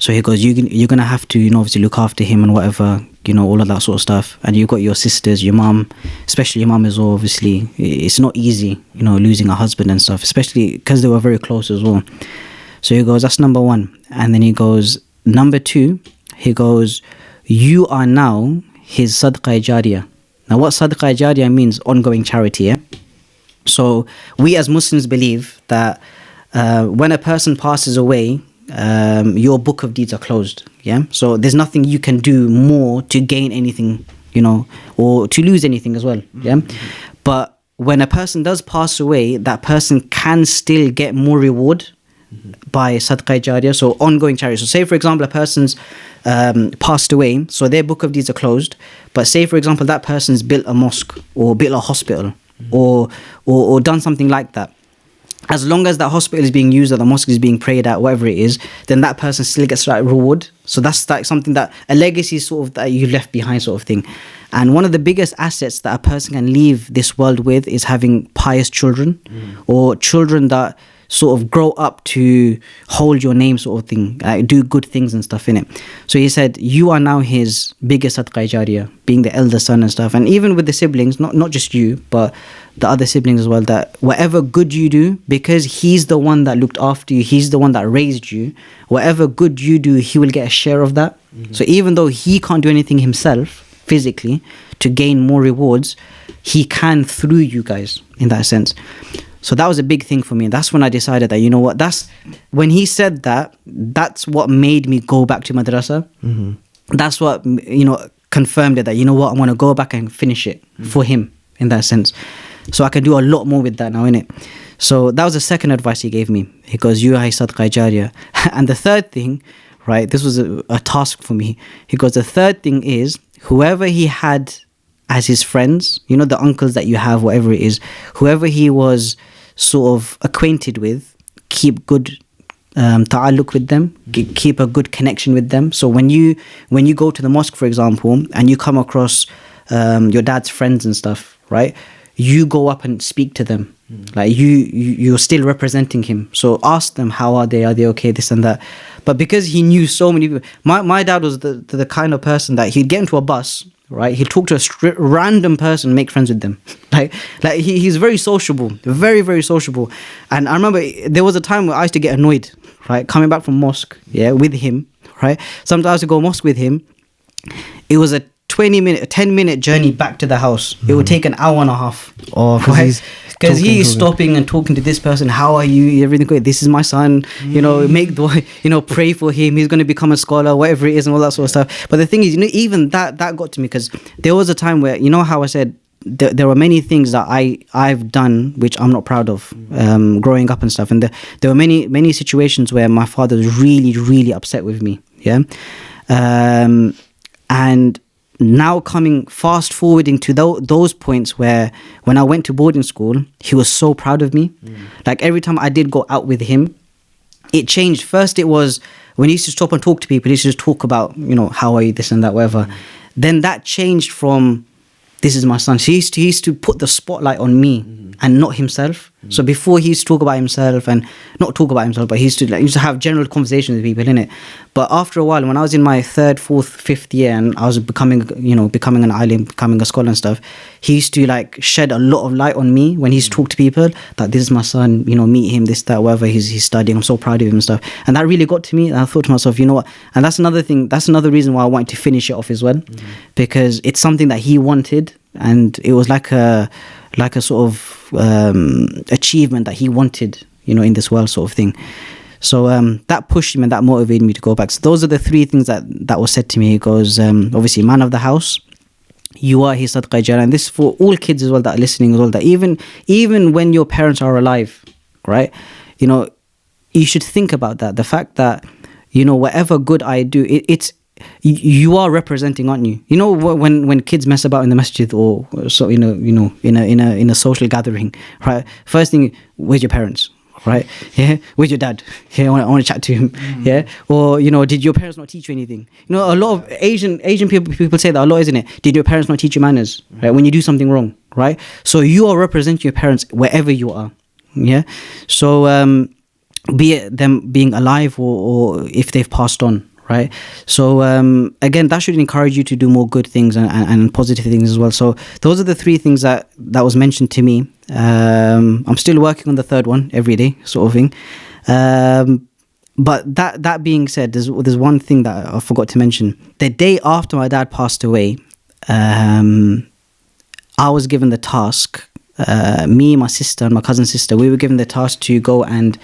So he goes, you're going to have to, you know, obviously look after him and whatever, you know, all of that sort of stuff. And you've got your sisters, your mum, especially your mum as well, obviously. It's not easy, you know, losing a husband and stuff, especially because they were very close as well. So he goes, that's number 1. And then he goes, number 2, he goes, you are now his sadaqah jariyah. Now, what sadaqah jariyah means, ongoing charity, yeah? So we as Muslims believe that when a person passes away, your book of deeds are closed, yeah? So there's nothing you can do more to gain anything, you know, or to lose anything as well, yeah? But when a person does pass away, that person can still get more reward by sadaqah jariyah, so ongoing charity. So say, for example, a person's passed away, so their book of deeds are closed, but say, for example, that person's built a mosque or built a hospital or done something like that. As long as that hospital is being used or the mosque is being prayed at, whatever it is, then that person still gets that reward. So that's like something that, a legacy sort of that you left behind, sort of thing. And one of the biggest assets that a person can leave this world with is having pious children, or children that sort of grow up to hold your name, sort of thing, do good things and stuff in it. So he said, you are now his biggest sadaqah jariyah, being the elder son and stuff. And even with the siblings, not just you, but the other siblings as well, that whatever good you do, because he's the one that looked after you, he's the one that raised you, whatever good you do, he will get a share of that. So even though he can't do anything himself physically to gain more rewards, he can through you guys, in that sense. So that was a big thing for me. That's when I decided that, you know what, that's when he said that, that's what made me go back to madrasa. That's what, you know, confirmed it, that, you know what, I'm going to go back and finish it for him, in that sense. So I can do a lot more with that now, innit? So that was the second advice he gave me. He goes, you are his sadaqah jariyah. And the third thing, right, this was a task for me. He goes, the third thing is, whoever he had as his friends, you know, the uncles that you have, whatever it is, whoever he was sort of acquainted with, keep good ta'alluq with them, keep a good connection with them. So when you go to the mosque, for example, and you come across your dad's friends and stuff, right, you go up and speak to them. Like you're still representing him. So ask them, how are they okay, this and that. But because he knew so many people, my dad was the kind of person that he'd get into a bus, right, he'd talk to a random person, make friends with them. Like he's very sociable, very, very sociable. And I remember there was a time where I used to get annoyed, right, coming back from mosque, yeah, with him, right. Sometimes I used to go mosque with him. It was a a 10-minute journey back to the house. It would take an hour and a half. Oh, Because he's stopping and talking to this person. How are you? Everything good? This is my son. You know, make the, you know, pray for him. He's going to become a scholar, whatever it is, and all that sort of stuff. But the thing is, you know, even that got to me, because there was a time where, you know, how I said there were many things that I've done which I'm not proud of, growing up and stuff. And there were many situations where my father was really, really upset with me. Yeah, and now fast forwarding to those points where when I went to boarding school, he was so proud of me. Like every time I did go out with him, it changed. First, it was when he used to stop and talk to people, he used to just talk about, you know, how are you, this and that, whatever. Then that changed from, this is my son. So he used to put the spotlight on me and not himself. So before, he used to talk about himself, and not talk about himself, but he used to have general conversations with people, innit? But after a while, when I was in my 3rd, 4th, 5th year, and I was becoming an alim, becoming a scholar and stuff, he used to like shed a lot of light on me when he used to talk to people, that this is my son, you know, meet him, this, that, whatever, he's studying, I'm so proud of him and stuff. And that really got to me, and I thought to myself, you know what? And that's another thing, that's another reason why I wanted to finish it off as well, because it's something that he wanted, and it was like a sort of achievement that he wanted, you know, in this world, sort of thing. So that pushed him and that motivated me to go back. So those are the 3 things that was said to me. It goes, obviously, man of the house, you are his sadqa jariyah. And this is for all kids as well that are listening as well, that even when your parents are alive, right, you know, you should think about that. The fact that, you know, whatever good I do, it's you are representing, aren't you? You know, when kids mess about in the masjid, or so, you know, in a social gathering, right? First thing, where's your parents, right? Yeah, where's your dad? Yeah, I want to chat to him. Yeah, or, you know, did your parents not teach you anything? You know, a lot of Asian people say that a lot, isn't it? Did your parents not teach you manners, right? When you do something wrong, right? So you are representing your parents wherever you are. Yeah, so be it them being alive or if they've passed on. Right, so again, that should encourage you to do more good things and positive things as well. So those are the 3 things that was mentioned to me. I'm still working on the 3rd one every day, sort of thing. But that being said, there's one thing that I forgot to mention. The day after my dad passed away, I was given the task. Me, my sister, and my cousin's sister, we were given the task to go and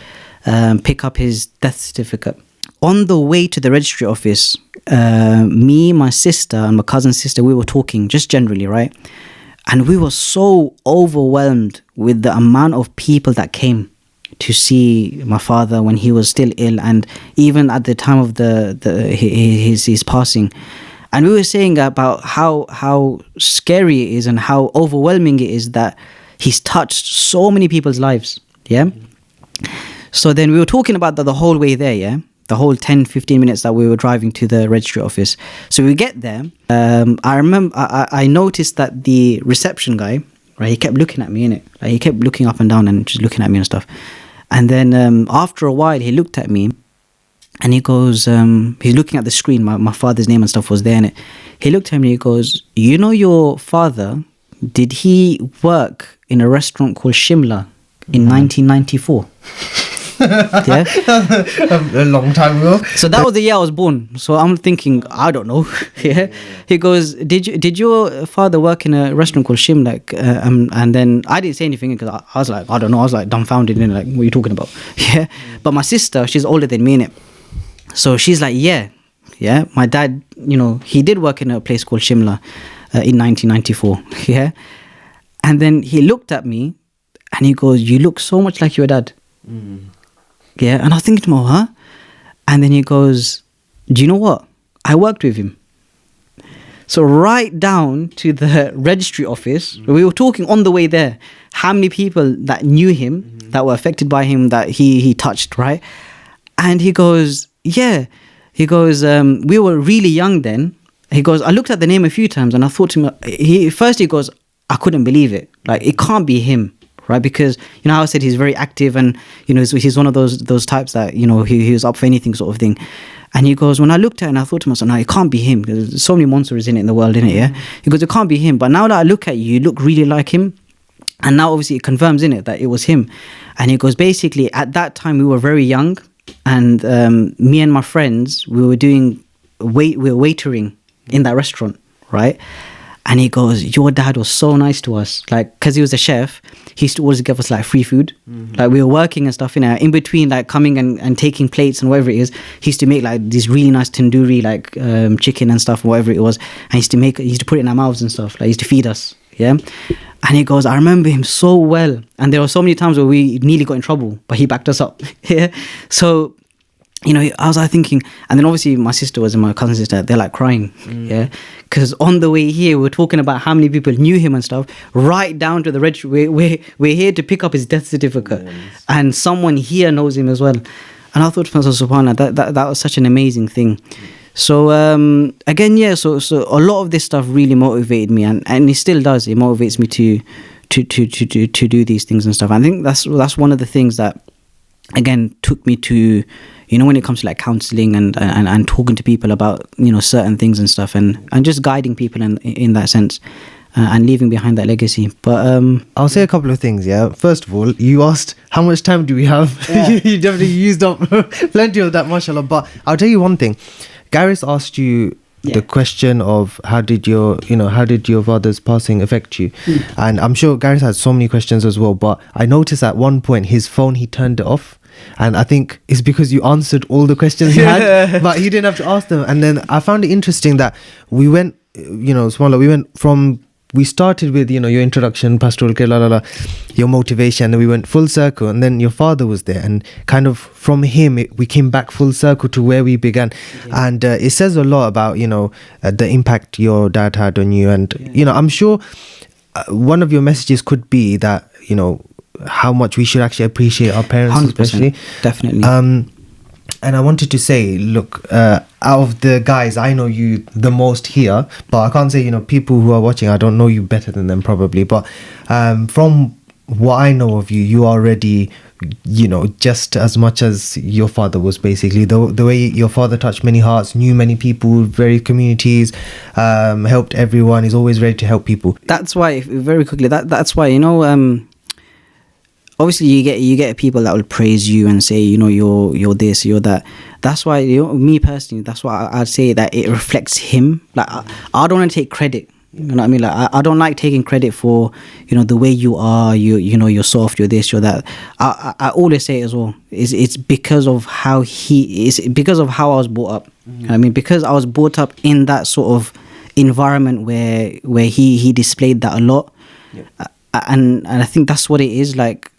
pick up his death certificate. On the way to the registry office, me, my sister, and my cousin's sister, we were talking just generally, right? And we were so overwhelmed with the amount of people that came to see my father when he was still ill, and even at the time of his passing. And we were saying about how scary it is and how overwhelming it is that he's touched so many people's lives. Yeah. So then we were talking about that the whole way there. Yeah. The whole 10-15 minutes that we were driving to the registry office. So we get there. I remember I noticed that the reception guy, right, he kept looking at me, innit? Like, he kept looking up and down and just looking at me and stuff. And then after a while, he looked at me and he goes, he's looking at the screen. My father's name and stuff was there, innit? He looked at me and he goes, you know your father, did he work in a restaurant called Shimla in 1994? Yeah, a long time ago. So that was the year I was born. So I'm thinking, I don't know. Yeah. He goes, did your father work in a restaurant called Shimla? And then I didn't say anything because I was like, I don't know. I was like dumbfounded, and like, what are you talking about? Yeah. But my sister, she's older than me, innit? So she's like, yeah, my dad, you know, he did work in a place called Shimla in 1994. Yeah. And then he looked at me and he goes, you look so much like your dad. Yeah, and I was thinking to myself, huh? And then he goes, do you know what? I worked with him. So right down to the registry office, we were talking on the way there, how many people that knew him, that were affected by him, that he touched, right? And he goes, yeah. He goes, we were really young then. He goes, I looked at the name a few times and I thought to him, he goes, I couldn't believe it. Like, it can't be him. Right, because, you know how I said he's very active, and, you know, he's one of those types that, you know, he was up for anything sort of thing. And he goes, when I looked at it and I thought to myself, no, it can't be him, because there's so many monsters in the world, innit? Yeah. He goes, it can't be him. But now that I look at you, you look really like him. And now obviously it confirms, innit, that it was him. And he goes, basically at that time we were very young, and me and my friends, we were waitering in that restaurant. right? And he goes, your dad was so nice to us. Like, because he was a chef, he used to always give us like free food. Like we were working and stuff, in between like coming and taking plates and whatever it is, he used to make like these really nice tandoori, like chicken and stuff, whatever it was. And he used to put it in our mouths and stuff. Like he used to feed us, yeah? And he goes, I remember him so well. And there were so many times where we nearly got in trouble, but he backed us up, yeah? So, you know, I was like thinking, and then obviously my sister was and my cousin sister, they're like crying, yeah? Because on the way here, we were talking about how many people knew him and stuff, right down to the registry. We're here to pick up his death certificate, and someone here knows him as well. And I thought to myself, subhanAllah, that was such an amazing thing. So again, yeah, so a lot of this stuff really motivated me, and it still does. It motivates me to do these things and stuff. I think that's one of the things that, again, took me to, you know, when it comes to like counseling and talking to people about, you know, certain things and stuff, and just guiding people in that sense, and leaving behind that legacy. But I'll say a couple of things, yeah. First of all, you asked how much time do we have? Yeah. You definitely used up plenty of that, mashallah. But I'll tell you one thing. Garis asked you the question of how did your father's passing affect you? And I'm sure Garis had so many questions as well, but I noticed at one point his phone, he turned it off. And I think it's because you answered all the questions he had, but he didn't have to ask them. And then I found it interesting that we went, you know, we started with, you know, your introduction, pastoral care, your motivation, and we went full circle, and then your father was there, and kind of from him we came back full circle to where we began. And it says a lot about, you know, the impact your dad had on you. And you know, I'm sure one of your messages could be that, you know, how much we should actually appreciate our parents, 100%, especially. definitely. And I wanted to say, look, out of the guys, I know you the most here, but I can't say, you know, people who are watching, I don't know you better than them probably, but from what I know of you, you are already, you know, just as much as your father was, basically. The way your father touched many hearts, knew many people, various communities, helped everyone, is always ready to help people. That's why, very quickly, that's why, you know, obviously you get people that will praise you and say, you know, you're this, you're that. That's why, you know, me personally, that's why I'd say that it reflects him. Like I don't want to take credit, you know what I mean? Like I don't like taking credit for, you know, the way you are, you know, you're soft, you're this, you're that. I always say it as well, it's because of how because of how I was brought up. I mean, because I was brought up in that sort of environment where he displayed that a lot. And I think that's what it is, like,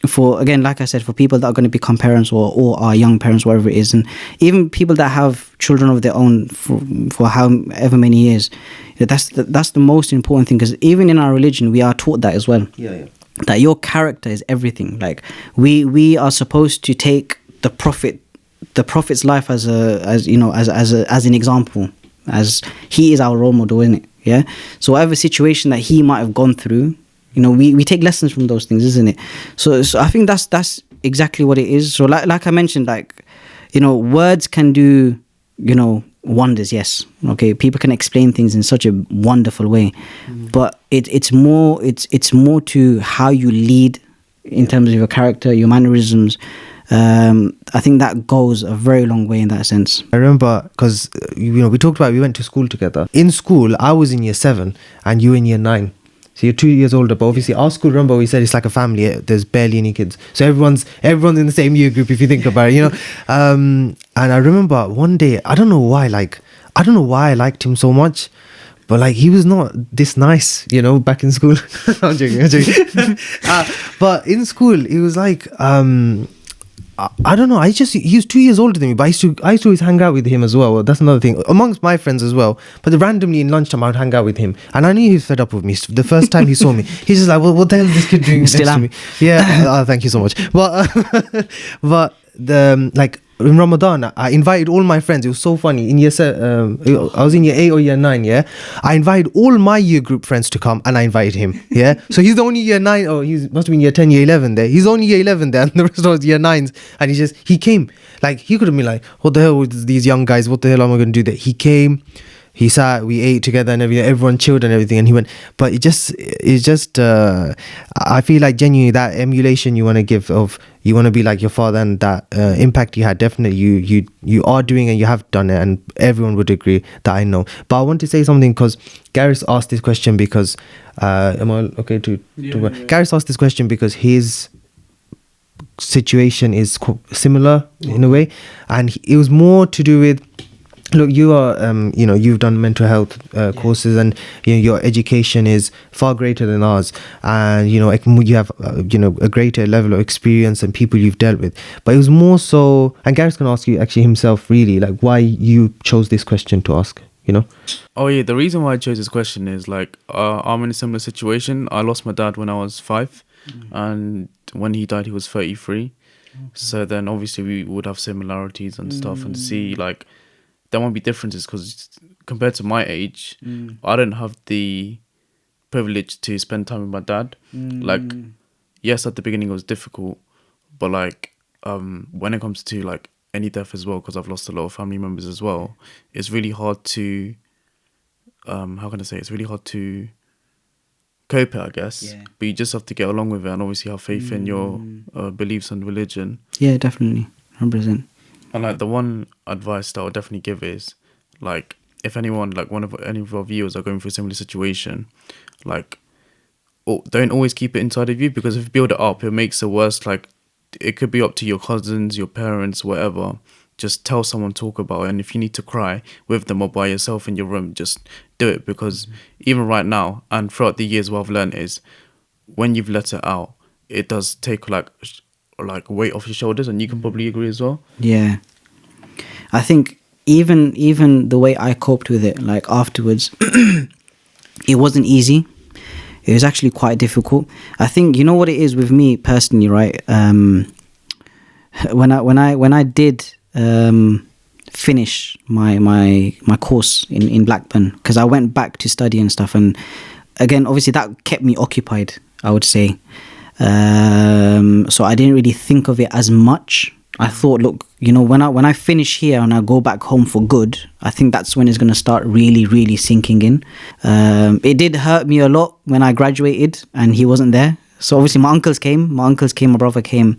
for, again, like I said, for people that are going to become parents or are young parents, whatever it is, and even people that have children of their own for however many years, that's the most important thing, because even in our religion we are taught that as well. That your character is everything. Like we are supposed to take the prophet's life as an example, as he is our role model, isn't it? Yeah. So whatever situation that he might have gone through, you know, we take lessons from those things, isn't it? So I think that's exactly what it is. So like I mentioned, like, you know, words can do, you know, wonders. Yes, okay, people can explain things in such a wonderful way, but it's more to how you lead in terms of your character, your mannerisms. I think that goes a very long way in that sense. I remember, because, you know, we talked about, we went to school together. In school, I was in year 7 and you in year 9. So you're 2 years older, but obviously our school, remember, we said it's like a family. There's barely any kids, so everyone's in the same year group, if you think about it, you know. And I remember one day, I don't know why I liked him so much, but like he was not this nice, you know, back in school. I'm joking. But in school, it was like I don't know. He was 2 years older than me, but I used to always hang out with him as well. That's another thing, amongst my friends as well. But randomly in lunchtime, I would hang out with him, and I knew he was fed up with me. The first time he saw me, he's just like, "Well, what the hell is this kid doing next to me?" Yeah, thank you so much. But like in Ramadan, I invited all my friends. It was so funny. In I was in year 8 or year 9. Yeah, I invited all my year group friends to come, and I invited him. Yeah, so he's the only year 9, or he must have been year 10, year 11 there. He's only year 11 there, and the rest was year 9s. And he came. Like, he could have been like, "What the hell with these young guys? What the hell am I going to do there?" He came. he sat, we ate together and everything, everyone chilled and everything, and he went, but it's just I feel like genuinely that emulation you want to give of, you want to be like your father, and that impact you had, definitely you are doing and you have done it, and everyone would agree that, I know. But I want to say something, because Garis asked this question because am I okay to Garis asked this question because his situation is similar in a way, and it was more to do with, look, you are you've done mental health courses, and your education is far greater than ours, and you have a greater level of experience and people you've dealt with. But it was more so, and Gary's gonna ask you actually himself, really, like, why you chose this question to ask. Oh yeah, the reason why I chose this question is like I'm in a similar situation. I lost my dad when I was 5, and when he died he was 33. So then obviously we would have similarities and stuff, and see like there might be differences, because compared to my age, I don't have the privilege to spend time with my dad. Like, yes, at the beginning it was difficult, but like when it comes to like any death as well, because I've lost a lot of family members as well, it's really hard to it's really hard to cope it, I guess. Yeah. But you just have to get along with it, and obviously have faith in your beliefs and religion. Yeah, definitely, 100%. And like the one advice that I would definitely give is, like, if anyone, like any of our viewers are going through a similar situation, like, don't always keep it inside of you, because if you build it up, it makes it worse. Like, it could be up to your cousins, your parents, whatever. Just tell someone, talk about it, and if you need to cry with them or by yourself in your room, just do it, because even right now and throughout the years, what I've learned is when you've let it out, it does take like weight off your shoulders, and you can probably agree as well. Yeah, I think even the way I coped with it, like afterwards, it wasn't easy. It was actually quite difficult. I think, you know what it is with me personally, right? When I did finish my course in Blackburn, because I went back to study and stuff, and again, obviously that kept me occupied, I would say. So I didn't really think of it as much. I thought, look, when I finish here and I go back home for good, I think that's when it's going to start really, really sinking in. It did hurt me a lot when I graduated and he wasn't there. So obviously my uncles came, my brother came.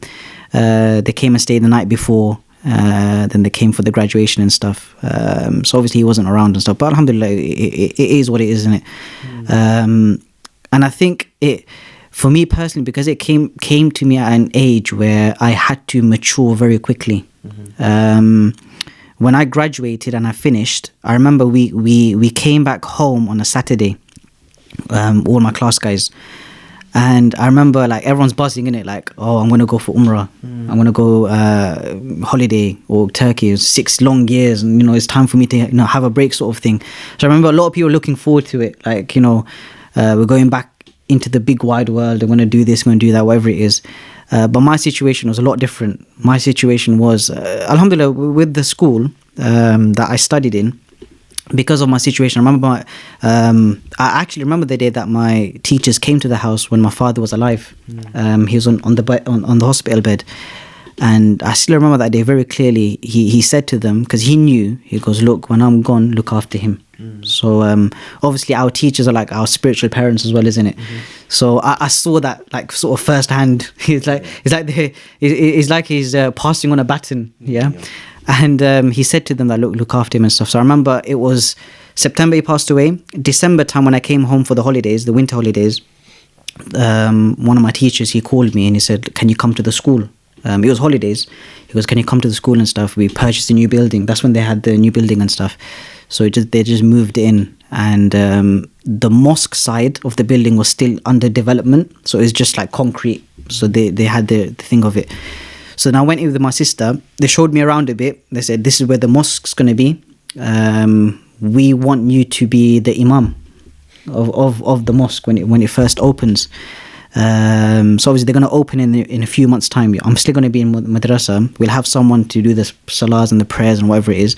They came and stayed the night before. Then they came for the graduation and stuff. So obviously he wasn't around and stuff. But alhamdulillah, it is what it is, isn't it? And I think for me personally, because it came to me at an age where I had to mature very quickly. When I graduated and I finished, I remember we came back home on a Saturday, all my class guys. And I remember like everyone's buzzing in it, like, oh, I'm going to go for Umrah. I'm going to go holiday or Turkey. It's 6 long years and, it's time for me to, have a break sort of thing. So I remember a lot of people looking forward to it. Like, we're going back into the big wide world. I'm going to do this, I'm going to do that, whatever it is. But my situation was a lot different. My situation was, alhamdulillah, with the school that I studied in, because of my situation. I remember I actually remember the day that my teachers came to the house when my father was alive. He was on the hospital bed, and I still remember that day very clearly. He said to them, because he knew, he goes, look, when I'm gone, look after him. So obviously our teachers are like our spiritual parents as well, isn't it? So I saw that like sort of firsthand. It's like he's passing on a baton. Yeah. And he said to them that, look after him and stuff. So I remember it was September he passed away. December time when I came home for the holidays, the winter holidays, one of my teachers, he called me and he said, can you come to the school? It was holidays. He goes, can you come to the school and stuff? We purchased a new building. That's when they had the new building and stuff. So they just moved in. And the mosque side of the building was still under development. So it's just like concrete. So they had the thing of it. So then I went in with my sister. They showed me around a bit. They said, this is where the mosque's going to be. We want you to be the imam of the mosque when it first opens. So obviously they're going to open in a few months' time. I'm still going to be in madrasa. We'll have someone to do the salahs and the prayers and whatever it is.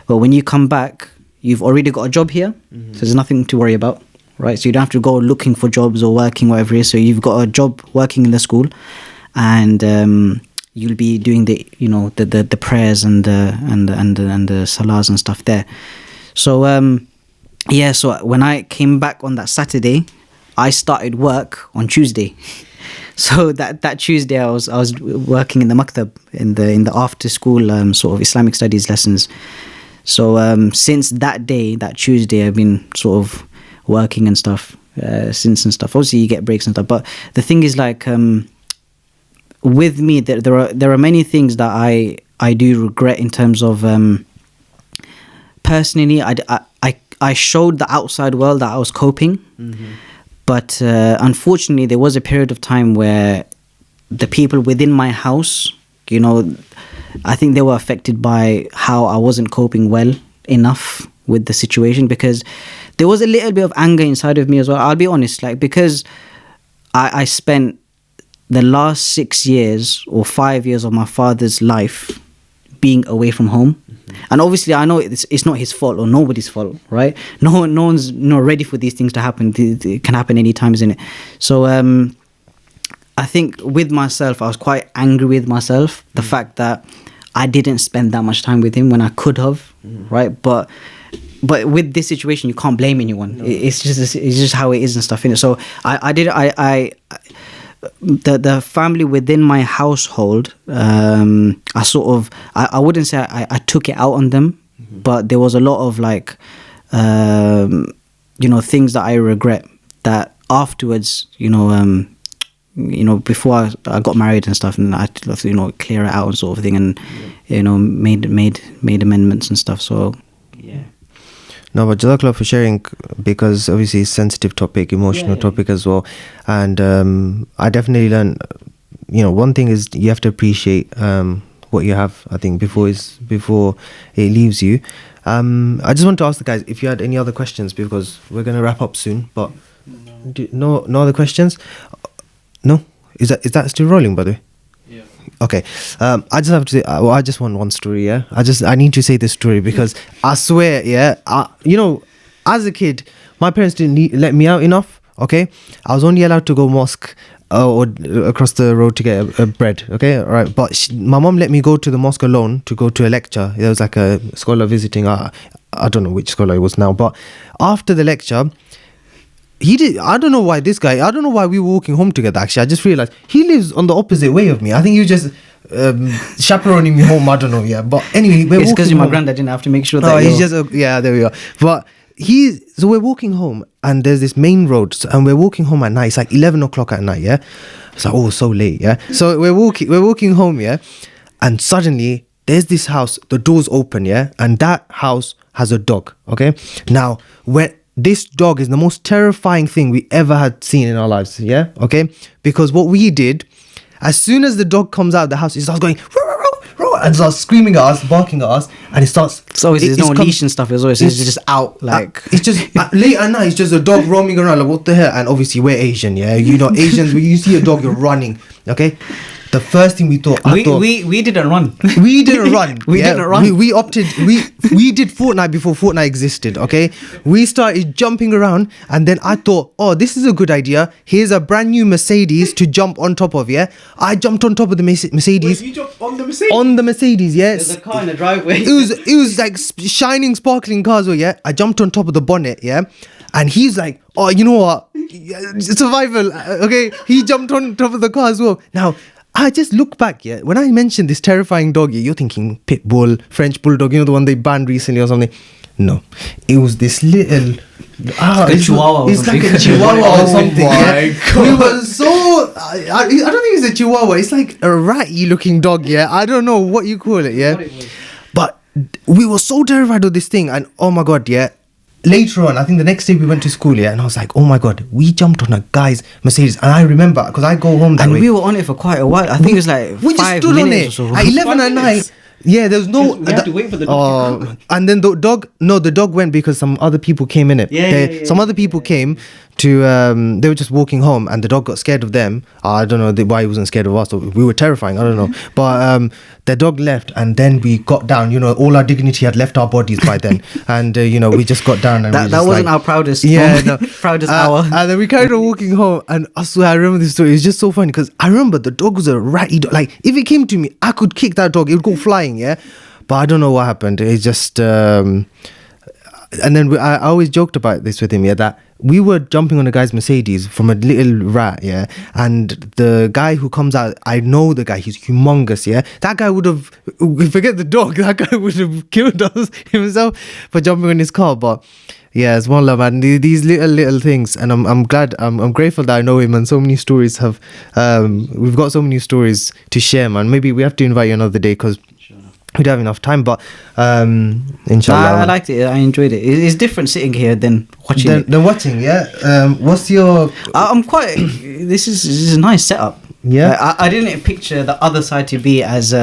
But when you come back, you've already got a job here. So there's nothing to worry about, right? So you don't have to go looking for jobs or working, whatever it is. So you've got a job working in the school, and you'll be doing the prayers and the salahs and stuff there. So yeah, so when I came back on that Saturday, I started work on Tuesday. So that Tuesday I was working in the maktab, in the after school sort of Islamic studies lessons. So since that day, that Tuesday, I've been sort of working and stuff since and stuff. Obviously you get breaks and stuff, but the thing is like with me there are many things that I do regret in terms of personally I showed the outside world that I was coping. But unfortunately, there was a period of time where the people within my house, you know, I think they were affected by how I wasn't coping well enough with the situation, because there was a little bit of anger inside of me as well. I'll be honest, like, because I spent the last 6 years or 5 years of my father's life being away from home. And obviously I know it's not his fault or nobody's fault, right? No one's ready for these things to happen. It can happen anytime, isn't it? So I think with myself, I was quite angry with myself, the fact that I didn't spend that much time with him when I could have, right? But with this situation, you can't blame anyone. No. It's just how it is and stuff, innit? So the family within my household, I wouldn't say I took it out on them, but there was a lot of like, things that I regret that afterwards, before I got married and stuff, and I had to, clear it out and sort of thing, and, made amendments and stuff. So, yeah. No, but Jazakallah for sharing, because obviously it's a sensitive topic, emotional topic as well. And I definitely learned, one thing is you have to appreciate what you have, I think, before it leaves you. I just want to ask the guys if you had any other questions, because we're going to wrap up soon. But no other questions? No? Is that still rolling, by the way? Yeah. Okay, I just have to say, I just want one story, yeah? I need to say this story, because I swear, yeah, as a kid, my parents didn't let me out enough, okay? I was only allowed to go mosque or across the road to get a bread, okay? All right, but my mom let me go to the mosque alone to go to a lecture. There was like a scholar visiting, I don't know which scholar it was now, but after the lecture, I don't know why we were walking home together, actually. I just realized he lives on the opposite way of me. I think he was just chaperoning me home, I don't know, yeah. But anyway, it's because my granddad didn't have to make sure that he's just, yeah, there we are. But so we're walking home, and there's this main road, and we're walking home at night. It's like 11 o'clock at night, yeah. It's like, oh, so late, yeah. So we're walking home, yeah, and suddenly there's this house, the door's open, yeah, and that house has a dog, okay. Now, this dog is the most terrifying thing we ever had seen in our lives, yeah, okay? Because what we did, as soon as the dog comes out of the house, it starts going and starts screaming at us, barking at us, and it starts. So there's no leash and stuff as well. It's just out, like it's just late at night. It's just a dog roaming around. Like, what the hell? And obviously we're Asian, yeah. Asians, when you see a dog, you're running, okay? The first thing we thought, we didn't run. We didn't run. Didn't run. We opted. We did Fortnite before Fortnite existed. Okay, we started jumping around, and then I thought, oh, this is a good idea. Here's a brand new Mercedes to jump on top of. Yeah, I jumped on top of the Mercedes. Wait, you jumped on the Mercedes? On the Mercedes, yes. There's a car in the driveway. It was like shining, sparkling cars. Well, yeah. I jumped on top of the bonnet. Yeah. And he's like, oh, you know what? Survival. Okay. He jumped on top of the car as well. Now, I just look back, yeah. When I mentioned this terrifying dog, you're thinking pit bull, French bulldog, the one they banned recently or something. No, it was this little. Chihuahua. It's like a Chihuahua or something. Yeah. We were so. I don't think it's a Chihuahua. It's like a ratty looking dog. Yeah, I don't know what you call it. Yeah, but we were so terrified of this thing, and oh my god, yeah. Later on, I think the next day we went to school, yeah, and I was like, oh my god, we jumped on a guy's Mercedes. And I remember, because I go home that way. And we were on it for quite a while. I think it was like we 5 just stood minutes on it or so. at 11 at night. Yeah, there was no. We had to wait for the dog to come. And then the dog went because some other people came in it. Some other people came to. They were just walking home, and the dog got scared of them. I don't know why he wasn't scared of us. We were terrifying. I don't know, but the dog left, and then we got down. All our dignity had left our bodies by then, and we just got down. And that wasn't our proudest. Proudest hour. And then we carried on walking home, and I swear I remember this story. It's just so funny because I remember the dog was a ratty dog. Like if it came to me, I could kick that dog. It would go flying. Yeah. But I don't know what happened. It's just, and then I always joked about this with him, yeah, that we were jumping on a guy's Mercedes from a little rat, yeah, and the guy who comes out, I know the guy, he's humongous, yeah. That guy would have, forget the dog, that guy would have killed us himself for jumping on his car, but yeah, it's one love, man. These little things, and I'm glad, I'm grateful that I know him, and so many stories have, we've got so many stories to share, man. Maybe we have to invite you another day because we don't have enough time, but inshallah. I liked it. I enjoyed it. It's different sitting here than watching it. Than watching, yeah. What's your? I'm quite. This is a nice setup. Yeah. I didn't picture the other side to be as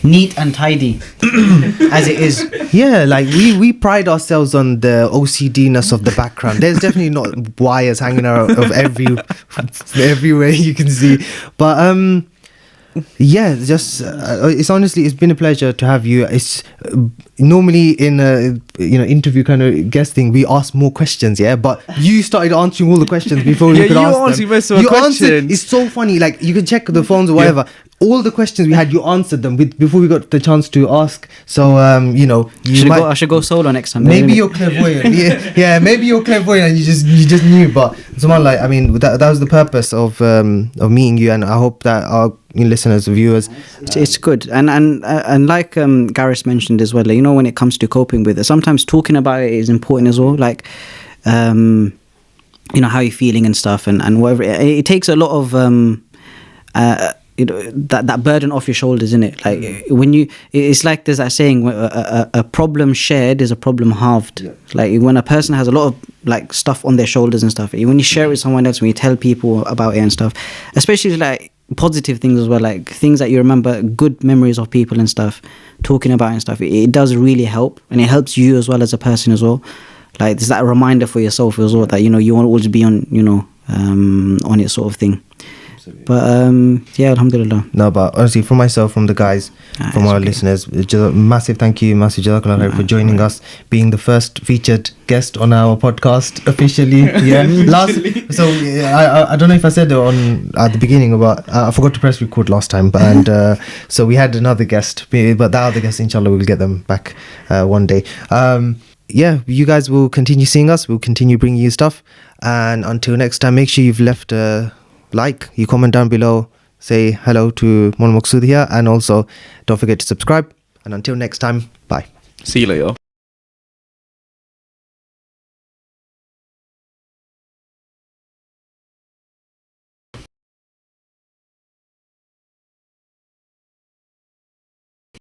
neat and tidy as it is. Yeah, like we pride ourselves on the OCD-ness of the background. There's definitely not wires hanging out of everywhere you can see, but yeah, just it's been a pleasure to have you. It's normally in a interview kind of guest thing, we ask more questions, yeah, but you started answering all the questions before we could ask them. Most of the questions. It's so funny, like you can check the phones or whatever. All the questions we had, you answered them before we got the chance to ask. So I should go solo next time. Maybe you're clairvoyant. yeah, maybe you're clairvoyant and you just knew. But someone like, I mean, that was the purpose of meeting you, and I hope that our listeners, viewers, it's good. And like Garis mentioned as well, like, when it comes to coping with it, sometimes talking about it is important as well. Like, how you're feeling and stuff, and whatever. It takes a lot of that burden off your shoulders, isn't it? Like it's like there's that saying, a problem shared is a problem halved. Yeah. Like when a person has a lot of like stuff on their shoulders and stuff, when you share it with someone else, when you tell people about it and stuff, especially like positive things as well, like things that you remember, good memories of people and stuff, talking about and stuff, it does really help, and it helps you as well as a person as well. Like there's that reminder for yourself as well that you won't always be on on it sort of thing. But yeah, alhamdulillah. No, but honestly, from myself, from the guys, from our listeners, just a massive thank you, massive jazakallah khair for joining us, being the first featured guest on our podcast officially. Yeah, I don't know if I said it at the beginning, but I forgot to press record last time. And so we had another guest, but that other guest, inshallah, we'll get them back one day. Yeah, you guys will continue seeing us. We'll continue bringing you stuff. And until next time, make sure you've left a like, you comment down below, say hello to Imam Maqsood here, and also don't forget to subscribe. And until next time, bye. See you later.